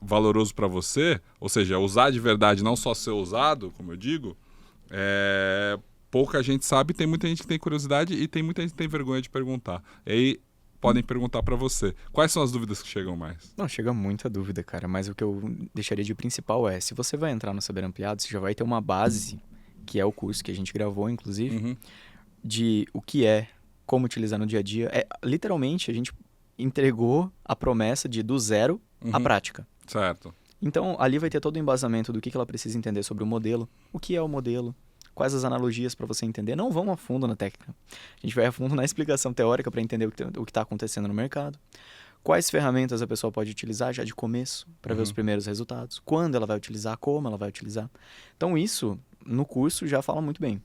valoroso para você, ou seja, usar de verdade, não só ser usado, como eu digo, pouca gente sabe, tem muita gente que tem curiosidade e tem muita gente que tem vergonha de perguntar. E aí podem perguntar para você. Quais são as dúvidas que chegam mais? Não, chega muita dúvida, cara, mas o que eu deixaria de principal se você vai entrar no Saber Ampliado, você já vai ter uma base, que é o curso que a gente gravou, inclusive, de o que como utilizar no dia a dia. Literalmente, a gente entregou a promessa de do zero à prática. Certo. Então, ali vai ter todo o embasamento do que ela precisa entender sobre o modelo, o que é o modelo, quais as analogias para você entender. Não vamos a fundo na técnica. A gente vai a fundo na explicação teórica para entender o que está acontecendo no mercado. Quais ferramentas a pessoa pode utilizar já de começo para ver os primeiros resultados. Quando ela vai utilizar, como ela vai utilizar. Então, isso, no curso, já fala muito bem.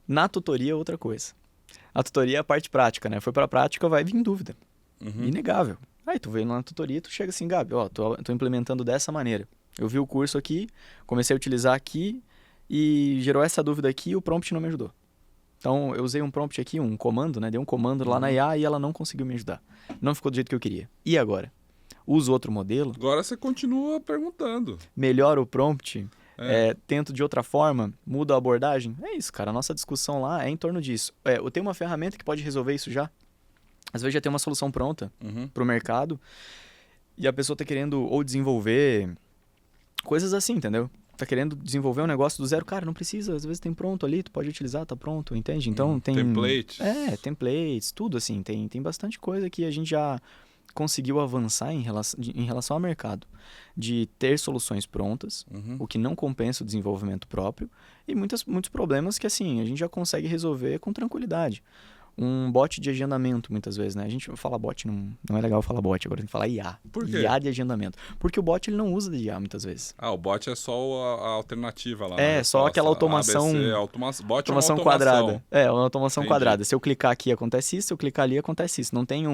Na tutoria, é outra coisa. A tutoria é a parte prática, né? Foi para a prática, vai vir dúvida. Inegável. Aí tu veio na tutoria, tu chega assim, Gabi, tô implementando dessa maneira. Eu vi o curso aqui, comecei a utilizar aqui e gerou essa dúvida aqui e o prompt não me ajudou. Então, eu usei um prompt aqui, um comando, né? Dei um comando lá na IA e ela não conseguiu me ajudar. Não ficou do jeito que eu queria. E agora? Uso outro modelo? Agora você continua perguntando. Melhoro o prompt? Tento de outra forma? Mudo a abordagem? É isso, cara. A nossa discussão lá é em torno disso. Eu tenho uma ferramenta que pode resolver isso já. Às vezes já tem uma solução pronta para o mercado e a pessoa tá querendo ou desenvolver coisas assim, entendeu? Tá querendo desenvolver um negócio do zero. Cara, não precisa. Às vezes tem pronto ali, tu pode utilizar, tá pronto, entende? Então tem... Templates. Templates, tudo assim. Tem bastante coisa que a gente já conseguiu avançar em relação ao mercado. De ter soluções prontas, o que não compensa o desenvolvimento próprio. E muitos problemas que, assim, a gente já consegue resolver com tranquilidade. Um bot de agendamento, muitas vezes, né? A gente fala bot, não é legal falar bot, agora tem que falar IA. Por quê? IA de agendamento. Porque o bot, ele não usa de IA, muitas vezes. O bot é só a alternativa lá. Só aquela automação... Bot automação é uma quadrada. Uma automação Entendi. quadrada. Se eu clicar aqui, acontece isso. Se eu clicar ali, acontece isso. Não tem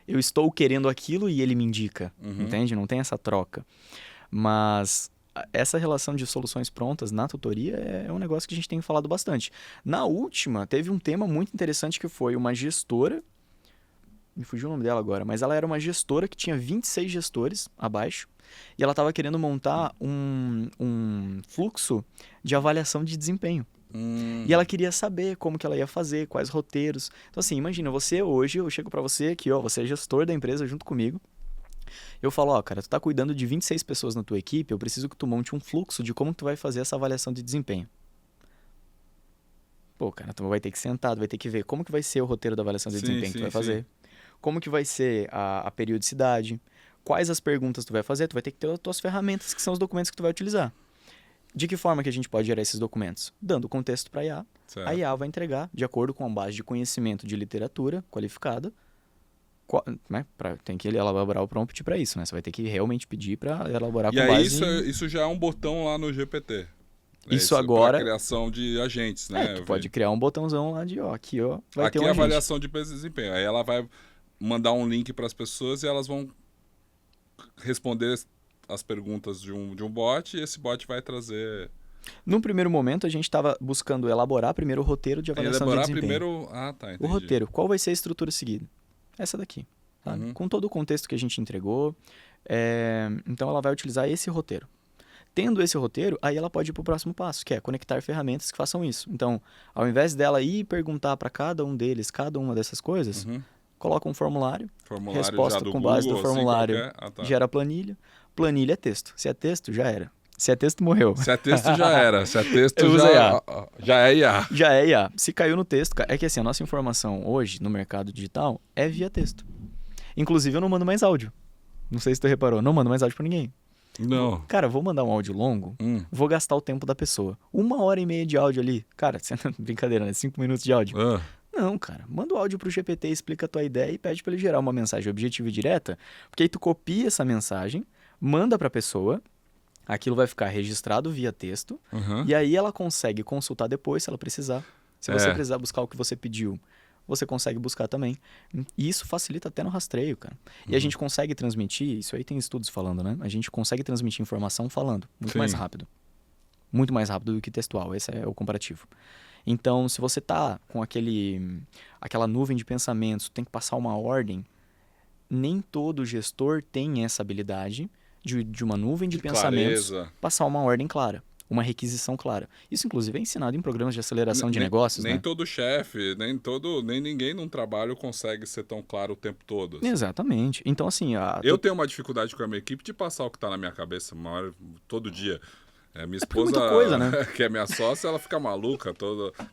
eu estou querendo aquilo e ele me indica. Entende? Não tem essa troca. Mas... essa relação de soluções prontas na tutoria é um negócio que a gente tem falado bastante. Na última, teve um tema muito interessante que foi uma gestora, me fugiu o nome dela agora, mas ela era uma gestora que tinha 26 gestores abaixo e ela estava querendo montar um fluxo de avaliação de desempenho. E ela queria saber como que ela ia fazer, quais roteiros. Então assim, imagina, hoje eu chego para você aqui, você é gestor da empresa junto comigo. Eu falo, cara, tu tá cuidando de 26 pessoas na tua equipe, eu preciso que tu monte um fluxo de como tu vai fazer essa avaliação de desempenho. Pô, cara, tu vai ter que sentar, tu vai ter que ver como que vai ser o roteiro da avaliação de desempenho que tu vai fazer. Como que vai ser a periodicidade, quais as perguntas tu vai fazer, tu vai ter que ter as tuas ferramentas, que são os documentos que tu vai utilizar. De que forma que a gente pode gerar esses documentos? Dando contexto para a IA. Certo. A IA vai entregar, de acordo com a base de conhecimento de literatura qualificada, né? Tem que elaborar o prompt para isso, né? Você vai ter que realmente pedir para elaborar com base... E aí isso já é um botão lá no GPT. Isso agora... Para criação de agentes, né? Tu pode criar um botãozão lá de, aqui, vai aqui ter um é a agente. avaliação de desempenho. Aí ela vai mandar um link para as pessoas e elas vão responder as perguntas de um bot e esse bot vai trazer... Num primeiro momento, a gente estava buscando elaborar primeiro o roteiro de avaliação de desempenho. Primeiro... entendi. O roteiro. Qual vai ser a estrutura seguida? Essa daqui. Tá? Com todo o contexto que a gente entregou. Então, ela vai utilizar esse roteiro. Tendo esse roteiro, aí ela pode ir para o próximo passo, que é conectar ferramentas que façam isso. Então, ao invés dela ir perguntar para cada um deles, cada uma dessas coisas, coloca um formulário resposta com base Google, no formulário, gera planilha. Planilha é texto. Se é texto, já era. Se é texto, morreu. Se é texto, já era. Se é texto, já é IA. Já é IA. Se caiu no texto, é que assim, a nossa informação hoje no mercado digital é via texto. Inclusive, eu não mando mais áudio. Não sei se tu reparou, não mando mais áudio pra ninguém. Não. Cara, vou mandar um áudio longo, vou gastar o tempo da pessoa. 1h30 de áudio ali. Cara, brincadeira, né? 5 minutos de áudio. Não, cara. Manda o áudio pro GPT, explica a tua ideia e pede pra ele gerar uma mensagem objetiva e direta, porque aí tu copia essa mensagem, manda pra pessoa, aquilo vai ficar registrado via texto, e aí ela consegue consultar depois se ela precisar. Se você precisar buscar o que você pediu, você consegue buscar também. E isso facilita até no rastreio, cara. E a gente consegue transmitir, isso aí tem estudos falando, né? A gente consegue transmitir informação falando muito mais rápido. Muito mais rápido do que textual, esse é o comparativo. Então, se você tá com aquela nuvem de pensamentos, tem que passar uma ordem, nem todo gestor tem essa habilidade de uma nuvem de pensamentos clareza. Passar uma ordem clara. Uma requisição clara. Isso, inclusive, é ensinado em programas de aceleração de negócios, nem né? todo chefe, nem ninguém num trabalho consegue ser tão claro o tempo todo. Assim. Exatamente. Então, assim... Eu tenho uma dificuldade com a minha equipe de passar o que está na minha cabeça todo dia. Minha esposa, muita coisa, né? que é minha sócia, ela fica maluca.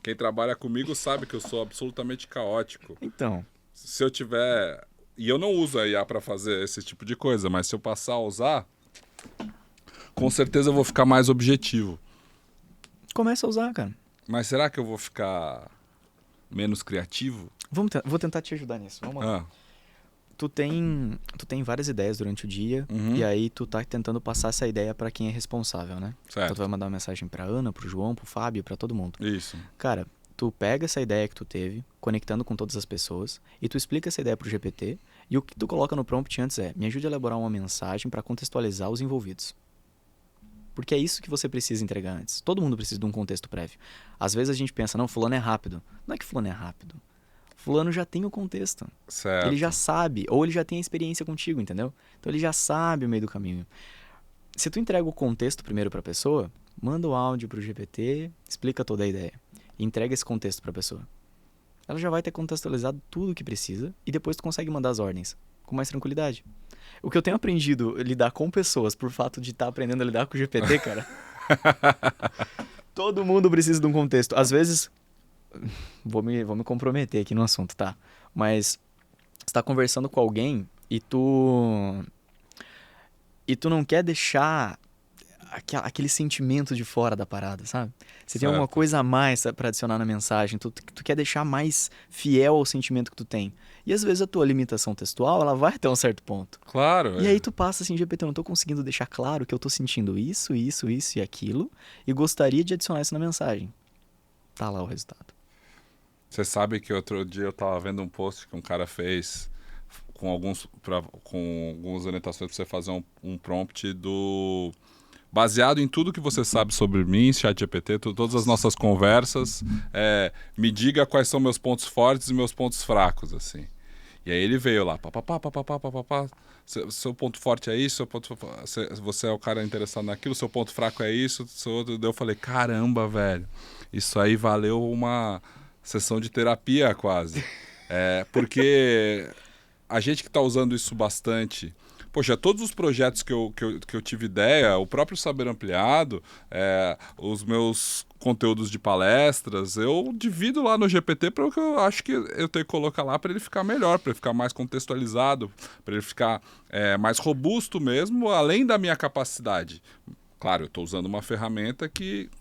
Quem trabalha comigo sabe que eu sou absolutamente caótico. Então... Se eu tiver... E eu não uso a IA para fazer esse tipo de coisa, mas se eu passar a usar... Com certeza eu vou ficar mais objetivo. Começa a usar, cara. Mas será que eu vou ficar menos criativo? Vou tentar te ajudar nisso. Vamos lá. Tu tem várias ideias durante o dia e aí tu tá tentando passar essa ideia para quem é responsável, né? Certo. Então tu vai mandar uma mensagem pra Ana, pro João, pro Fábio, pra todo mundo. Isso. Cara, tu pega essa ideia que tu teve, conectando com todas as pessoas, e tu explica essa ideia pro GPT, e o que tu coloca no prompt antes é: me ajude a elaborar uma mensagem para contextualizar os envolvidos. Porque é isso que você precisa entregar antes. Todo mundo precisa de um contexto prévio. Às vezes a gente pensa, não, fulano é rápido. Não é que fulano é rápido. Fulano já tem o contexto. Certo. Ele já sabe, ou ele já tem a experiência contigo, entendeu? Então ele já sabe o meio do caminho. Se tu entrega o contexto primeiro para a pessoa, manda o áudio pro GPT, explica toda a ideia. E entrega esse contexto para a pessoa. Ela já vai ter contextualizado tudo o que precisa e depois tu consegue mandar as ordens com mais tranquilidade. O que eu tenho aprendido a lidar com pessoas por fato de estar aprendendo a lidar com o GPT, cara. Todo mundo precisa de um contexto. Às vezes, vou me comprometer aqui no assunto, tá? Mas você tá conversando com alguém e tu não quer deixar aquele sentimento de fora da parada, sabe? Você tem alguma coisa a mais pra adicionar na mensagem, tu quer deixar mais fiel ao sentimento que tu tem. E às vezes a tua limitação textual, ela vai até um certo ponto. Claro. E aí tu passa assim, GPT, eu não tô conseguindo deixar claro que eu tô sentindo isso e aquilo, e gostaria de adicionar isso na mensagem. Tá lá o resultado. Você sabe que outro dia eu tava vendo um post que um cara fez com algumas orientações pra você fazer um prompt baseado em tudo que você sabe sobre mim, ChatGPT, todas as nossas conversas, me diga quais são meus pontos fortes e meus pontos fracos, assim. E aí ele veio lá, seu ponto forte é isso, você é o cara interessado naquilo, seu ponto fraco é isso, seu outro. Daí eu falei, caramba, velho, isso aí valeu uma sessão de terapia quase. Porque a gente que está usando isso bastante... Poxa, todos os projetos que eu tive ideia, o próprio Saber Ampliado, os meus conteúdos de palestras, eu divido lá no GPT para o que eu acho que eu tenho que colocar lá para ele ficar melhor, para ele ficar mais contextualizado, para ele ficar mais robusto mesmo, além da minha capacidade. Claro, eu estou usando uma ferramenta que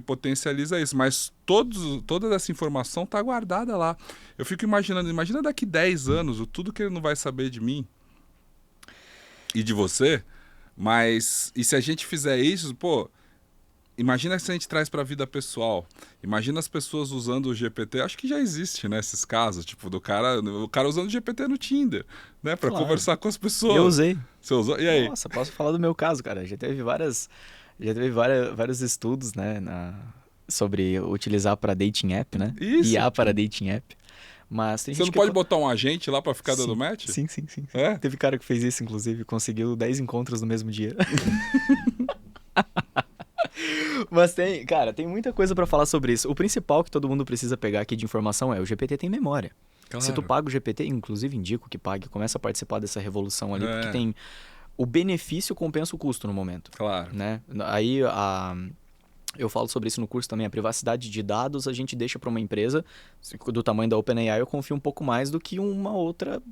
potencializa isso, mas toda essa informação está guardada lá. Eu fico imaginando, imagina daqui 10 anos, tudo que ele não vai saber de mim e de você, mas e se a gente fizer isso, pô, imagina se a gente traz para a vida pessoal, imagina as pessoas usando o GPT, acho que já existe, né, esses casos, tipo, o cara usando o GPT no Tinder, né, para conversar com as pessoas. Eu usei. Você usou? E aí? Nossa, posso falar do meu caso, cara, já teve vários estudos, né, sobre utilizar para dating app, né? Isso. IA para dating app. Mas tem Você gente não que pode botar um agente lá pra ficar dando match? Sim. É? Teve cara que fez isso, inclusive, conseguiu 10 encontros no mesmo dia. Mas tem muita coisa pra falar sobre isso. O principal que todo mundo precisa pegar aqui de informação o GPT tem memória. Claro. Se tu paga o GPT, inclusive indico que pague, começa a participar dessa revolução ali, porque tem... O benefício compensa o custo no momento. Claro. Né? Aí eu falo sobre isso no curso também. A privacidade de dados a gente deixa para uma empresa do tamanho da OpenAI, eu confio um pouco mais do que uma outra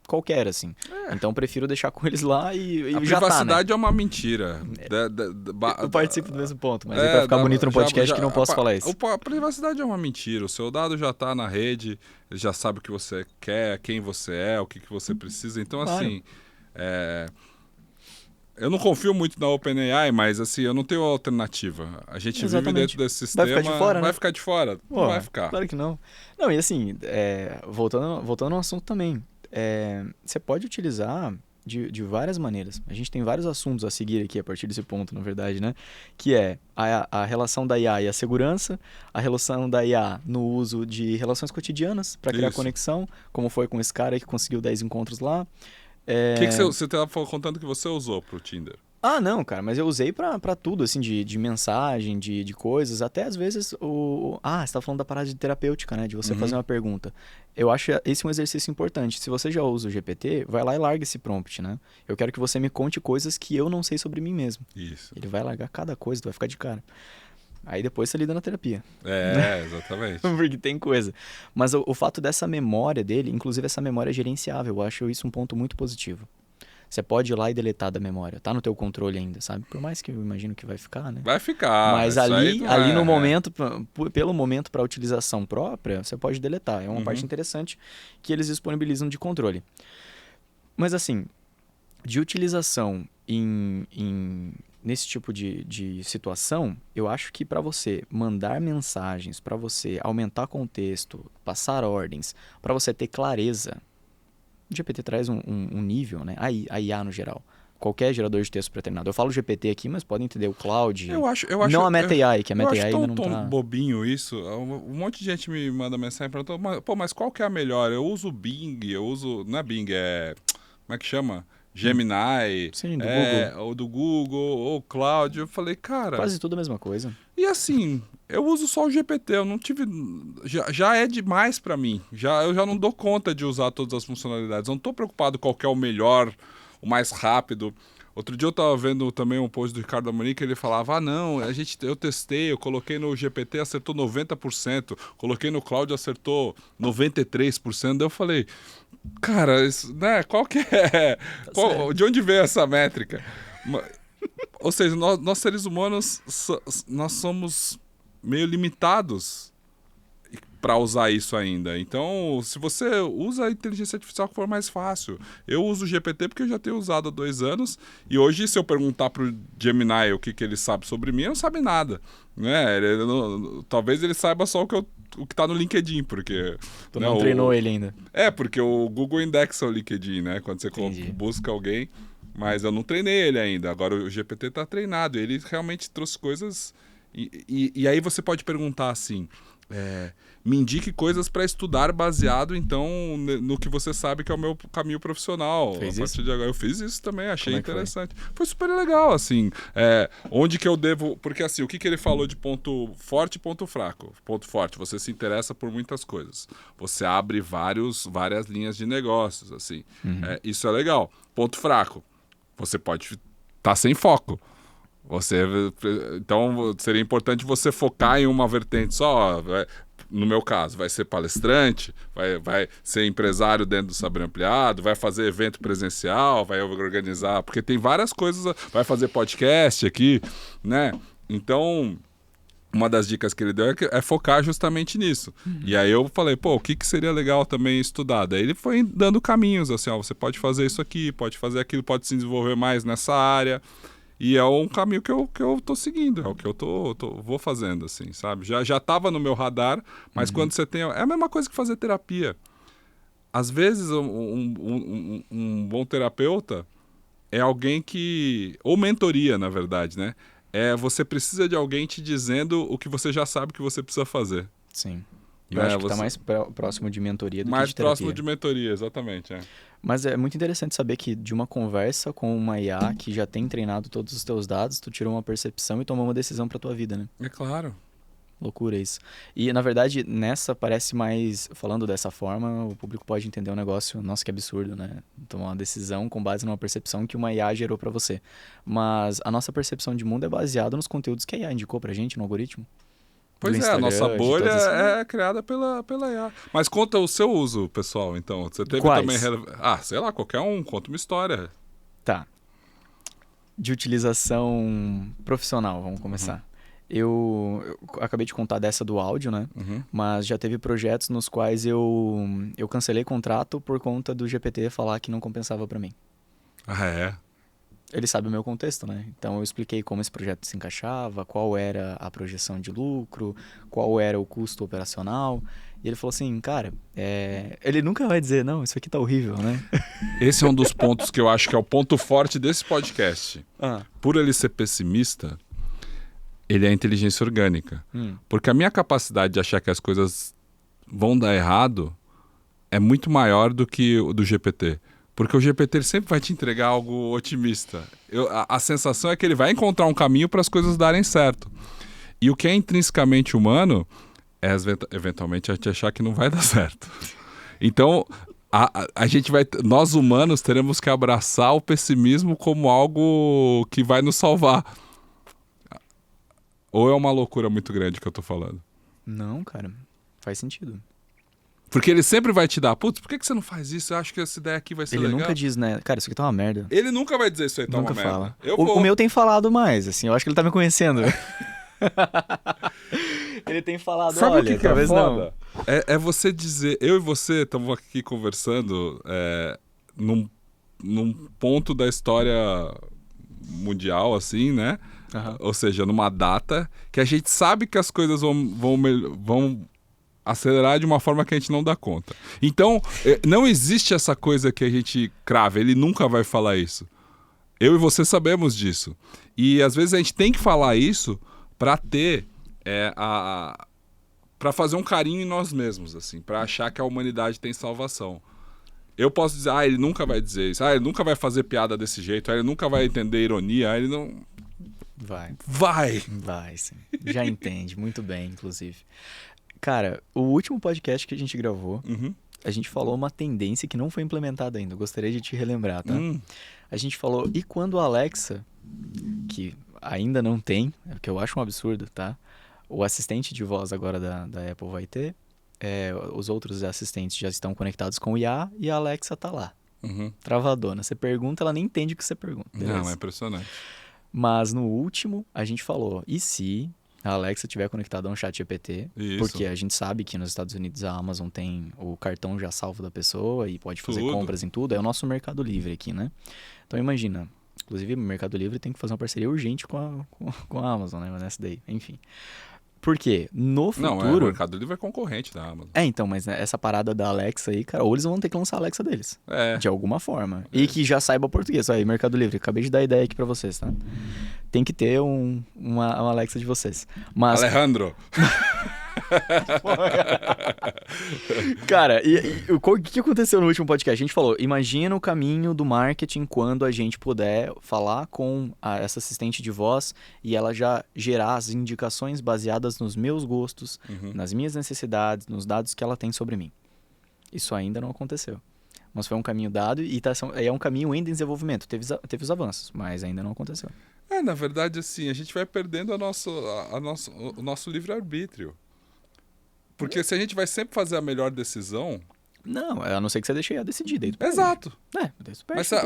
qualquer, assim. Então eu prefiro deixar com eles lá e a já privacidade tá, né? é uma mentira. Eu participo do mesmo ponto, mas pra ficar bonito no podcast que não posso falar isso. A privacidade é uma mentira. O seu dado já tá na rede, ele já sabe o que você quer, quem você é, o que você precisa. Então, claro. Assim... Eu não confio muito na OpenAI, mas assim, eu não tenho alternativa. A gente vive dentro desse sistema. Vai ficar de fora, vai né? ficar de fora. Pô, não vai ficar. Claro que não. Não, e assim, voltando ao assunto também, você pode utilizar de várias maneiras. A gente tem vários assuntos a seguir aqui a partir desse ponto, na verdade, né? Que é a relação da IA e a segurança, a relação da IA no uso de relações cotidianas para criar conexão, como foi com esse cara aí que conseguiu 10 encontros lá. O que você estava contando que você usou pro Tinder? Ah, não, cara, mas eu usei pra tudo, assim, de mensagem, de coisas, até às vezes você tá falando da parada de terapêutica, né, de você fazer uma pergunta. Eu acho esse um exercício importante. Se você já usa o GPT, vai lá e larga esse prompt, né? Eu quero que você me conte coisas que eu não sei sobre mim mesmo. Isso. Ele vai largar cada coisa, tu vai ficar de cara. Aí depois você lida na terapia. Exatamente. Porque tem coisa. Mas o fato dessa memória dele, inclusive essa memória é gerenciável, eu acho isso um ponto muito positivo. Você pode ir lá e deletar da memória. Tá no teu controle ainda, sabe? Por mais que eu imagino que vai ficar, né? Vai ficar. Mas ali no momento, pelo momento para utilização própria, você pode deletar. É uma parte interessante que eles disponibilizam de controle. Mas assim, de utilização nesse tipo de situação, eu acho que para você mandar mensagens, para você aumentar contexto, passar ordens, para você ter clareza, o GPT traz um nível, né? A IA no geral, qualquer gerador de texto pré-treinado. Eu falo GPT aqui, mas podem entender o Cloud. Eu acho, não a Meta AI, que a Meta AI ainda não tão tá... bobinho isso. Um monte de gente me manda mensagem e pergunta, pô, mas qual que é a melhor? Eu uso Bing, não é Bing, como é que chama? Gemini. Sim, do Google. Ou do Google, ou Cloud. Eu falei, cara... Quase tudo a mesma coisa. E assim, eu uso só o GPT, eu não tive... Já é demais pra mim. Eu já não dou conta de usar todas as funcionalidades. Eu não tô preocupado qual que é o melhor, o mais rápido. Outro dia eu tava vendo também um post do Ricardo Amorim que ele falava, não, eu testei, eu coloquei no GPT, acertou 90%, coloquei no Cloud, acertou 93%. Daí eu falei, cara, isso, né, qual que é? De onde veio essa métrica? Ou seja, nós seres humanos, nós somos meio limitados para usar isso ainda. Então, se você usa a inteligência artificial que for mais fácil. Eu uso o GPT porque eu já tenho usado há 2 anos e hoje, se eu perguntar pro Gemini o que ele sabe sobre mim, ele não sabe nada. Né? Talvez ele saiba só o que tá no LinkedIn, porque... Tu não treinou ele ainda. Porque o Google indexa o LinkedIn, né? Quando você busca alguém... Mas eu não treinei ele ainda. Agora o GPT está treinado. Ele realmente trouxe coisas... E aí você pode perguntar assim... me indique coisas para estudar baseado, então, no que você sabe que é o meu caminho profissional. Fez a partir isso? de agora. Eu fiz isso também, achei interessante. Foi? Foi super legal, assim. Onde que eu devo... Porque, assim, o que ele falou de ponto forte e ponto fraco? Ponto forte, você se interessa por muitas coisas. Você abre várias linhas de negócios, assim. Uhum. Isso é legal. Ponto fraco, você pode estar sem foco. Então, seria importante você focar em uma vertente só. No meu caso, vai ser palestrante, vai ser empresário dentro do Saber Ampliado, vai fazer evento presencial, vai organizar... Porque tem várias coisas... Vai fazer podcast aqui, né? Então, uma das dicas que ele deu é focar justamente nisso. Uhum. E aí eu falei, o que seria legal também estudar? Daí ele foi dando caminhos, assim, você pode fazer isso aqui, pode fazer aquilo, pode se desenvolver mais nessa área... E é um caminho que eu tô seguindo, é o que eu vou fazendo, assim, sabe? Já tava no meu radar, mas quando você tem... É a mesma coisa que fazer terapia. Às vezes, um bom terapeuta é alguém que... Ou mentoria, na verdade, né? Você precisa de alguém te dizendo o que você já sabe que você precisa fazer. Sim. Eu acho que está mais próximo de mentoria do que de terapia. Mais próximo de mentoria, exatamente. Mas é muito interessante saber que de uma conversa com uma IA que já tem treinado todos os teus dados, tu tirou uma percepção e tomou uma decisão para tua vida, né? É claro. Loucura isso. E, na verdade, nessa parece mais... Falando dessa forma, o público pode entender um negócio... Nossa, que absurdo, né? Tomar uma decisão com base numa percepção que uma IA gerou para você. Mas a nossa percepção de mundo é baseada nos conteúdos que a IA indicou pra gente no algoritmo. Pois a nossa bolha é criada pela IA. Mas conta o seu uso, pessoal, então. Você teve Quais? também... sei lá, qualquer um. Conta uma história. Tá. De utilização profissional, vamos começar. Eu acabei de contar dessa do áudio, né? Mas já teve projetos nos quais eu cancelei contrato por conta do GPT falar que não compensava pra mim. Ah, é? Ele sabe o meu contexto, né? Então eu expliquei como esse projeto se encaixava, qual era a projeção de lucro, qual era o custo operacional. E ele falou assim, cara, ele nunca vai dizer, não, isso aqui tá horrível, né? Esse é um dos pontos que eu acho que é o ponto forte desse podcast. Por ele ser pessimista, ele é inteligência orgânica. Porque a minha capacidade de achar que as coisas vão dar errado é muito maior do que o do GPT. Porque o GPT sempre vai te entregar algo otimista. A sensação é que ele vai encontrar um caminho para as coisas darem certo. E o que é intrinsecamente humano é, eventualmente, a gente achar que não vai dar certo. Então, nós humanos teremos que abraçar o pessimismo como algo que vai nos salvar. Ou é uma loucura muito grande que eu tô falando? Não, cara. Faz sentido. Porque ele sempre vai te dar, putz, por que você não faz isso? Eu acho que essa ideia aqui vai ser legal. Ele nunca diz, né? Cara, isso aqui tá uma merda. Ele nunca vai dizer isso aí tá uma merda. Nunca fala. O meu tem falado mais, assim. Eu acho que ele tá me conhecendo. Ele tem falado, sabe olha, o que talvez é foda? não. É você dizer... Eu e você estamos aqui conversando num ponto da história mundial, assim, né? Ou seja, numa data que a gente sabe que as coisas vão acelerar de uma forma que a gente não dá conta. Então, não existe essa coisa que a gente crava. Ele nunca vai falar isso. Eu e você sabemos disso. E às vezes a gente tem que falar isso para ter para fazer um carinho em nós mesmos, assim, para achar que a humanidade tem salvação. Eu posso dizer, ele nunca vai dizer isso, ele nunca vai fazer piada desse jeito, ele nunca vai entender ironia, ele não... Vai, sim. Já entende, muito bem, inclusive. Cara, o último podcast que a gente gravou, a gente falou uma tendência que não foi implementada ainda. Eu gostaria de te relembrar, tá? A gente falou, e quando a Alexa, que ainda não tem, que eu acho um absurdo, tá? O assistente de voz agora da Apple vai ter, os outros assistentes já estão conectados com o IA e a Alexa tá lá. Travadona. Você pergunta, ela nem entende o que você pergunta. Beleza? Não, é impressionante. Mas no último, a gente falou, e se a Alexa estiver conectada a um chat GPT? Isso. Porque a gente sabe que nos Estados Unidos a Amazon tem o cartão já salvo da pessoa e pode fazer compras em tudo. É o nosso Mercado Livre aqui, né? Então imagina, inclusive o Mercado Livre tem que fazer uma parceria urgente com a Amazon, né? Nessa daí, enfim. Por quê? No futuro... Não, o Mercado Livre é concorrente da Amazon. Então, mas essa parada da Alexa aí, cara, ou eles vão ter que lançar a Alexa deles. De alguma forma. E que já saiba português. Aí, Mercado Livre, acabei de dar ideia aqui pra vocês, tá? Tem que ter uma Alexa de vocês. Mas... Alejandro! Cara, o que aconteceu no último podcast? A gente falou, imagina o caminho do marketing quando a gente puder falar com essa assistente de voz e ela já gerar as indicações baseadas nos meus gostos, nas minhas necessidades, nos dados que ela tem sobre mim. Isso ainda não aconteceu. Mas foi um caminho dado e é um caminho ainda em desenvolvimento. Teve os avanços, mas ainda não aconteceu. Na verdade, assim, a gente vai perdendo o nosso livre-arbítrio. Porque se a gente vai sempre fazer a melhor decisão... Não, a não ser que você deixe a decidir. Exato.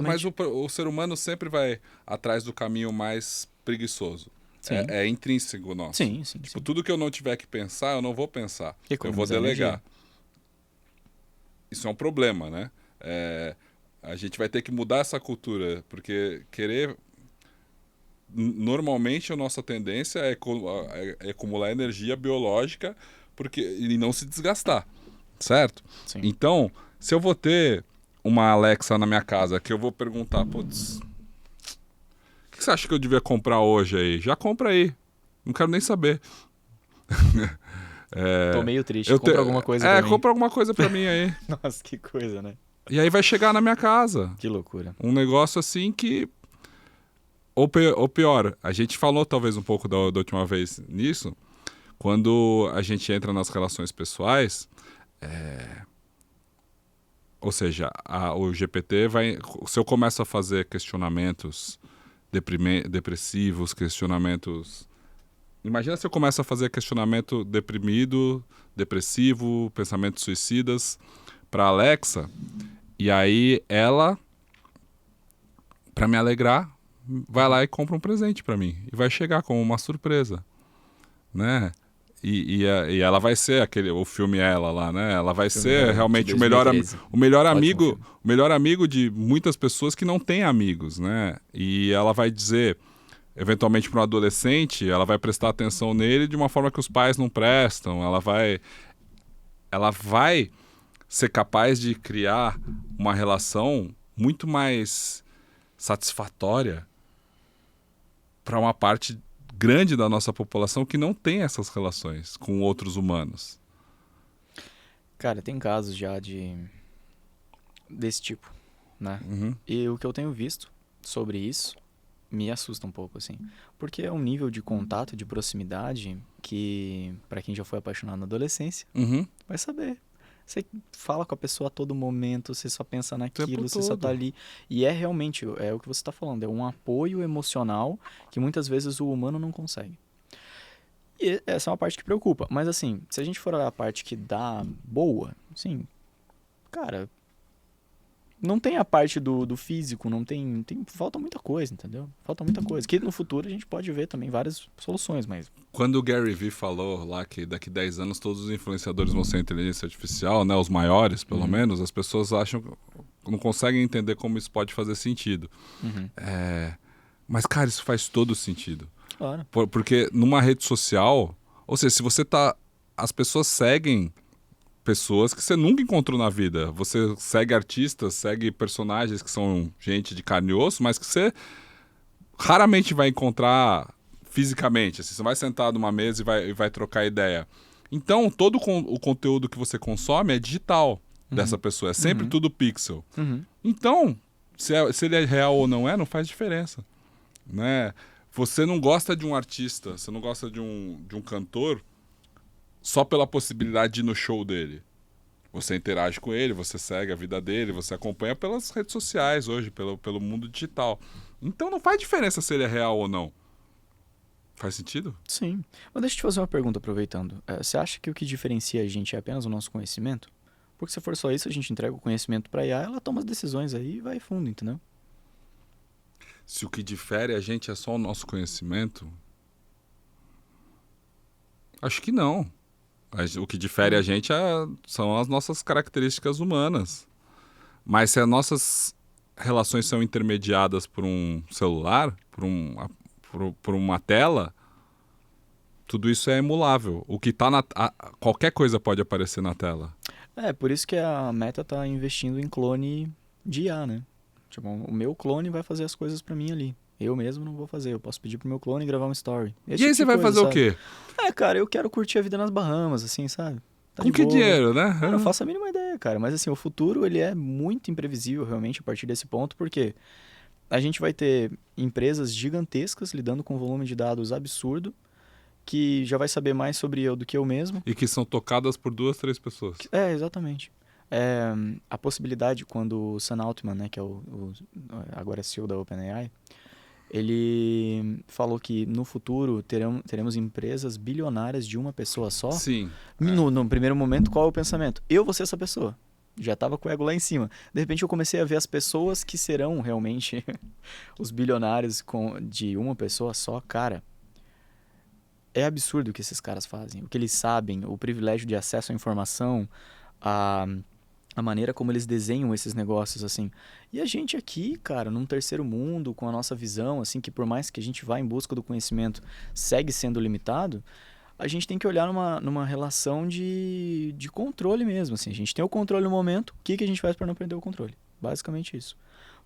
Mas o ser humano sempre vai atrás do caminho mais preguiçoso. É intrínseco nosso. Sim. Tudo que eu não tiver que pensar, eu não vou pensar. Eu vou delegar. Isso é um problema, né? A gente vai ter que mudar essa cultura, porque normalmente a nossa tendência é acumular energia biológica e não se desgastar, certo? Sim. Então, se eu vou ter uma Alexa na minha casa que eu vou perguntar, putz, o que você acha que eu devia comprar hoje aí? Já compra aí, não quero nem saber. Tô meio triste, compra alguma coisa pra mim. Compra alguma coisa pra mim aí. Nossa, que coisa, né? E aí vai chegar na minha casa. Que loucura. Um negócio assim que... Ou pior, a gente falou talvez um pouco da última vez nisso, quando a gente entra nas relações pessoais, ou seja, o GPT vai... Se eu começo a fazer questionamentos depressivos, questionamentos... Imagina se eu começo a fazer questionamento deprimido, depressivo, pensamentos suicidas para Alexa, e aí ela, para me alegrar, vai lá e compra um presente para mim. E vai chegar como uma surpresa, né? E ela vai ser o filme Ela lá, né? Ela vai ser realmente o melhor amigo de muitas pessoas que não têm amigos, né? E ela vai dizer, eventualmente para um adolescente, ela vai prestar atenção nele de uma forma que os pais não prestam. Ela vai ser capaz de criar uma relação muito mais satisfatória para uma parte grande da nossa população que não tem essas relações com outros humanos. Cara, tem casos já desse tipo, né? E o que eu tenho visto sobre isso me assusta um pouco, assim. Porque é um nível de contato, de proximidade que, para quem já foi apaixonado na adolescência, vai saber. Você fala com a pessoa a todo momento, você só pensa naquilo, você só tá ali. E realmente, é o que você tá falando, é um apoio emocional que muitas vezes o humano não consegue. E essa é uma parte que preocupa. Mas assim, se a gente for a parte que dá boa, assim, cara, não tem a parte do físico, não tem... Falta muita coisa, entendeu? Falta muita coisa. Que no futuro a gente pode ver também várias soluções, mas... Quando o Gary Vee falou lá que daqui 10 anos todos os influenciadores vão ser inteligência artificial, né? Os maiores, pelo menos, as pessoas não conseguem entender como isso pode fazer sentido. Mas, cara, isso faz todo sentido. Claro. Porque numa rede social, ou seja, se você tá... As pessoas seguem pessoas que você nunca encontrou na vida. Você segue artistas, segue personagens que são gente de carne e osso, mas que você raramente vai encontrar fisicamente. Assim, você vai sentar numa mesa e vai trocar ideia. Então, todo o conteúdo que você consome é digital dessa pessoa. É sempre tudo pixel. Então, se ele é real ou não é, não faz diferença. Né? Você não gosta de um artista, você não gosta de um cantor só pela possibilidade de ir no show dele. Você interage com ele, você segue a vida dele, você acompanha pelas redes sociais hoje, pelo mundo digital. Então não faz diferença se ele é real ou não. Faz sentido? Sim. Mas deixa eu te fazer uma pergunta, aproveitando. Você acha que o que diferencia a gente é apenas o nosso conhecimento? Porque se for só isso, a gente entrega o conhecimento para a IA, ela toma as decisões aí e vai fundo, entendeu? Se o que difere a gente é só o nosso conhecimento, acho que não. O que difere a gente são as nossas características humanas. Mas se as nossas relações são intermediadas por um celular, por uma tela, tudo isso é emulável. O que tá qualquer coisa pode aparecer na tela. Por isso que a Meta tá investindo em clone de IA, né? Tipo, o meu clone vai fazer as coisas pra mim ali. Eu mesmo não vou fazer. Eu posso pedir pro meu clone gravar um story. E aí você vai fazer o quê? Cara, eu quero curtir a vida nas Bahamas, assim, sabe? Tá Com que dinheiro, né? Eu não faço a mínima ideia, cara. Mas assim, o futuro, ele é muito imprevisível, realmente, a partir desse ponto, porque a gente vai ter empresas gigantescas lidando com um volume de dados absurdo, que já vai saber mais sobre eu do que eu mesmo. E que são tocadas por 2, 3 pessoas. Exatamente. A possibilidade, quando o Sam Altman, né, que é agora é CEO da OpenAI, ele falou que no futuro teremos empresas bilionárias de uma pessoa só. Sim. No primeiro momento, qual é o pensamento? Eu vou ser essa pessoa. Já estava com o ego lá em cima. De repente eu comecei a ver as pessoas que serão realmente os bilionários de uma pessoa só. Cara, é absurdo o que esses caras fazem. O que eles sabem, o privilégio de acesso à informação, a maneira como eles desenham esses negócios, assim. E a gente aqui, cara, num terceiro mundo, com a nossa visão, assim, que por mais que a gente vá em busca do conhecimento, segue sendo limitado, a gente tem que olhar numa relação de controle mesmo, assim. A gente tem o controle no momento, o que a gente faz para não perder o controle? Basicamente isso.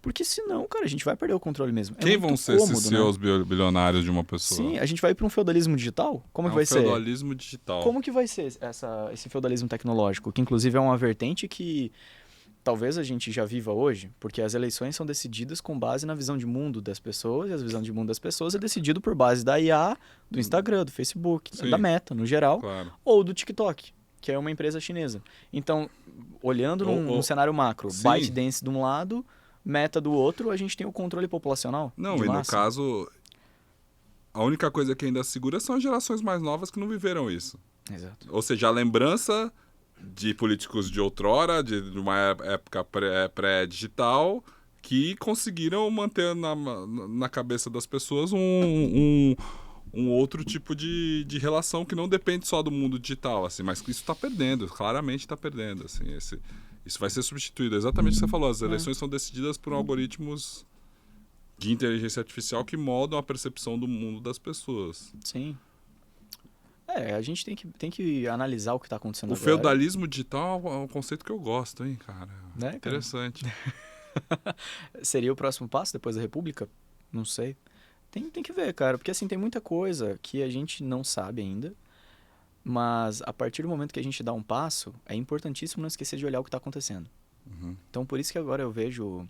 Porque senão, cara, a gente vai perder o controle mesmo. Quem vão ser esses CEOs bilionários de uma pessoa? Sim, a gente vai para um feudalismo digital? Como que vai ser? Feudalismo digital. Como que vai ser esse feudalismo tecnológico? Que inclusive é uma vertente que talvez a gente já viva hoje, porque as eleições são decididas com base na visão de mundo das pessoas, e a visão de mundo das pessoas é decidido por base da IA, do Instagram, do Facebook, Sim, da Meta, no geral, claro. ou do TikTok, que é uma empresa chinesa. Então, olhando num cenário macro, sim, ByteDance de um lado, Meta do outro, a gente tem o controle populacional. Não, e no caso, a única coisa que ainda segura são as gerações mais novas que não viveram isso. Exato. Ou seja, a lembrança de políticos de outrora, de uma época pré-digital, que conseguiram manter na cabeça das pessoas um outro tipo de relação que não depende só do mundo digital, assim, mas que isso está perdendo, claramente está perdendo, assim, isso vai ser substituído. Exatamente o que você falou, as eleições são decididas por algoritmos de inteligência artificial que moldam a percepção do mundo das pessoas. Sim. A gente tem que analisar o que está acontecendo agora. O feudalismo digital é um conceito que eu gosto, hein, cara? Né, interessante. Seria o próximo passo depois da República? Não sei. Tem que ver, cara, porque assim, tem muita coisa que a gente não sabe ainda, mas a partir do momento que a gente dá um passo, é importantíssimo não esquecer de olhar o que está acontecendo. Uhum. Então, por isso que agora eu vejo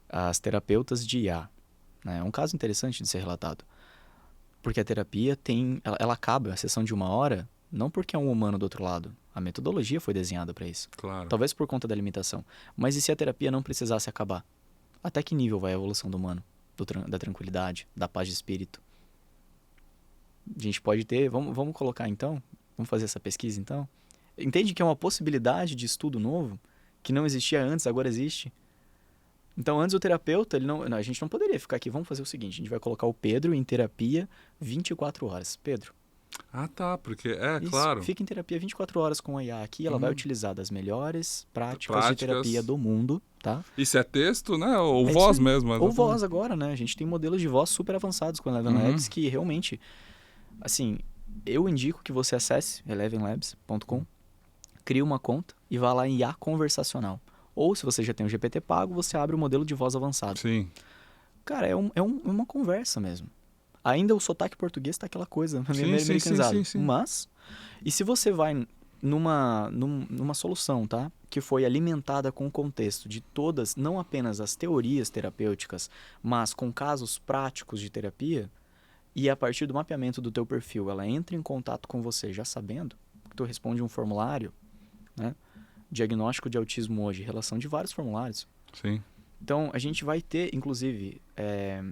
as terapeutas de IA. Né? É um caso interessante de ser relatado. Porque a terapia ela acaba, a sessão de 1 hora, não porque é um humano do outro lado. A metodologia foi desenhada para isso. Claro. Talvez por conta da limitação. Mas e se a terapia não precisasse acabar? Até que nível vai a evolução do humano? Da tranquilidade, da paz de espírito? A gente pode ter... Vamos colocar então? Vamos fazer essa pesquisa então? Entende que é uma possibilidade de estudo novo? Que não existia antes, agora existe? Então, antes o terapeuta, a gente não poderia ficar aqui. Vamos fazer o seguinte, a gente vai colocar o Pedro em terapia 24 horas. Pedro. Ah, tá, porque Isso, claro. Fica em terapia 24 horas com a IA aqui, ela vai utilizar das melhores práticas de terapia do mundo, tá? Isso é texto, né? Ou voz mesmo. Ou voz agora, né? A gente tem modelos de voz super avançados com a Eleven Labs que realmente, assim, eu indico que você acesse elevenlabs.com. cria uma conta e vai lá em IA conversacional. Ou se você já tem o GPT pago, você abre o modelo de voz avançado. Sim. Cara, é uma conversa mesmo. Ainda o sotaque português tá aquela coisa, meio Sim, americanizado. sim. Mas, e se você vai numa solução, tá? Que foi alimentada com o contexto de todas, não apenas as teorias terapêuticas, mas com casos práticos de terapia, e a partir do mapeamento do teu perfil, ela entra em contato com você já sabendo, que tu responde um formulário, né? Diagnóstico de autismo hoje, relação de vários formulários. Sim. Então, a gente vai ter, inclusive,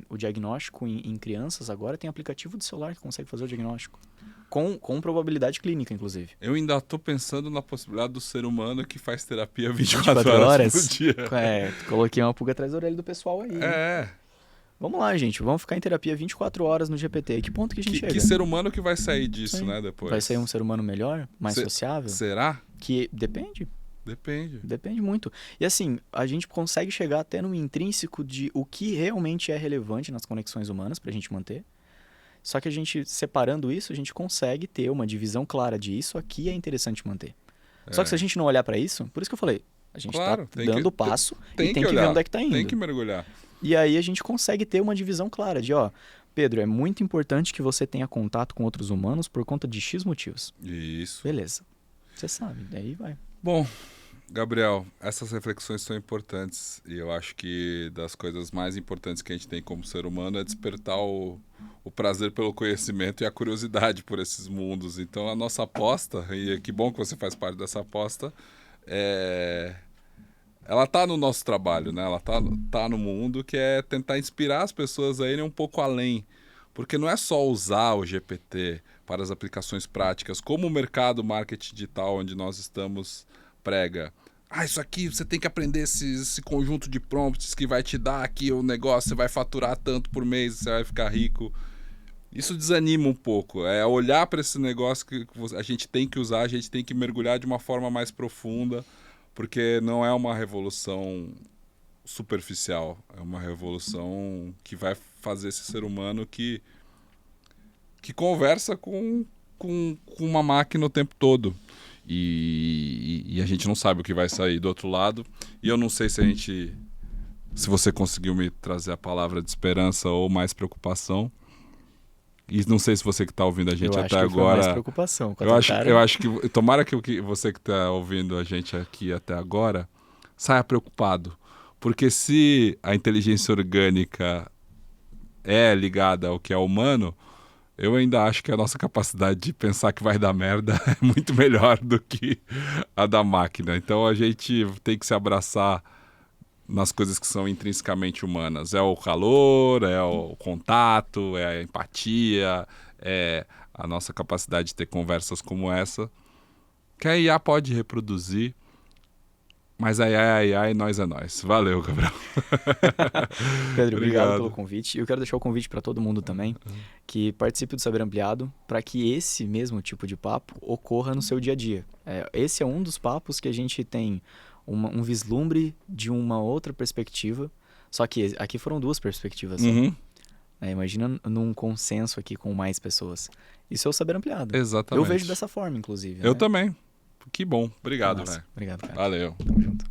o diagnóstico em crianças agora tem aplicativo de celular que consegue fazer o diagnóstico. Com probabilidade clínica, inclusive. Eu ainda tô pensando na possibilidade do ser humano que faz terapia 24 horas por dia. Coloquei uma pulga atrás da orelha do pessoal aí. É. Vamos lá, gente. Vamos ficar em terapia 24 horas no GPT. Que ponto que a gente chega? Que ser humano que vai sair disso, Sim. né, depois? Vai sair um ser humano melhor? Mais sociável? Será? Que depende. Depende muito. E assim, a gente consegue chegar até no intrínseco de o que realmente é relevante nas conexões humanas pra gente manter. Só que a gente, separando isso, a gente consegue ter uma divisão clara de isso aqui é interessante manter. Só que se a gente não olhar pra isso, por isso que eu falei, a gente tá dando o passo e tem que ver onde é que tá indo. Tem que mergulhar. E aí a gente consegue ter uma divisão clara de, Pedro, é muito importante que você tenha contato com outros humanos por conta de X motivos. Isso. Beleza. Você sabe, daí vai. Bom, Gabriel, essas reflexões são importantes e eu acho que das coisas mais importantes que a gente tem como ser humano é despertar o prazer pelo conhecimento e a curiosidade por esses mundos. Então a nossa aposta, e que bom que você faz parte dessa aposta, ela tá no nosso trabalho, né? Ela tá no mundo, que é tentar inspirar as pessoas a irem um pouco além. Porque não é só usar o GPT para as aplicações práticas, como o mercado marketing digital onde nós estamos prega. Isso aqui, você tem que aprender esse conjunto de prompts que vai te dar aqui o negócio, você vai faturar tanto por mês, você vai ficar rico. Isso desanima um pouco. É olhar para esse negócio que a gente tem que usar, a gente tem que mergulhar de uma forma mais profunda, porque não é uma revolução superficial, é uma revolução que vai fazer esse ser humano que conversa com uma máquina o tempo todo. E a gente não sabe o que vai sair do outro lado. E eu não sei se você conseguiu me trazer a palavra de esperança ou mais preocupação. E não sei se você que está ouvindo a gente até agora... Foi mais preocupação. Eu acho que... Tomara que você que está ouvindo a gente aqui até agora saia preocupado. Porque se a inteligência orgânica é ligada ao que é humano, eu ainda acho que a nossa capacidade de pensar que vai dar merda é muito melhor do que a da máquina. Então a gente tem que se abraçar nas coisas que são intrinsecamente humanas. É o calor, é o contato, é a empatia, é a nossa capacidade de ter conversas como essa, que a IA pode reproduzir, mas a IA é nós é nós. Valeu, Gabriel. Pedro, obrigado pelo convite. Eu quero deixar o convite para todo mundo também, que participe do Saber Ampliado, para que esse mesmo tipo de papo ocorra no seu dia a dia. Esse é um dos papos que a gente tem um vislumbre de uma outra perspectiva, só que aqui foram duas perspectivas. Uhum. Imagina num consenso aqui com mais pessoas. Isso é o Saber Ampliado. Exatamente. Eu vejo dessa forma, inclusive. Eu também. Que bom. Obrigado, velho. Obrigado, cara. Valeu. Tamo junto.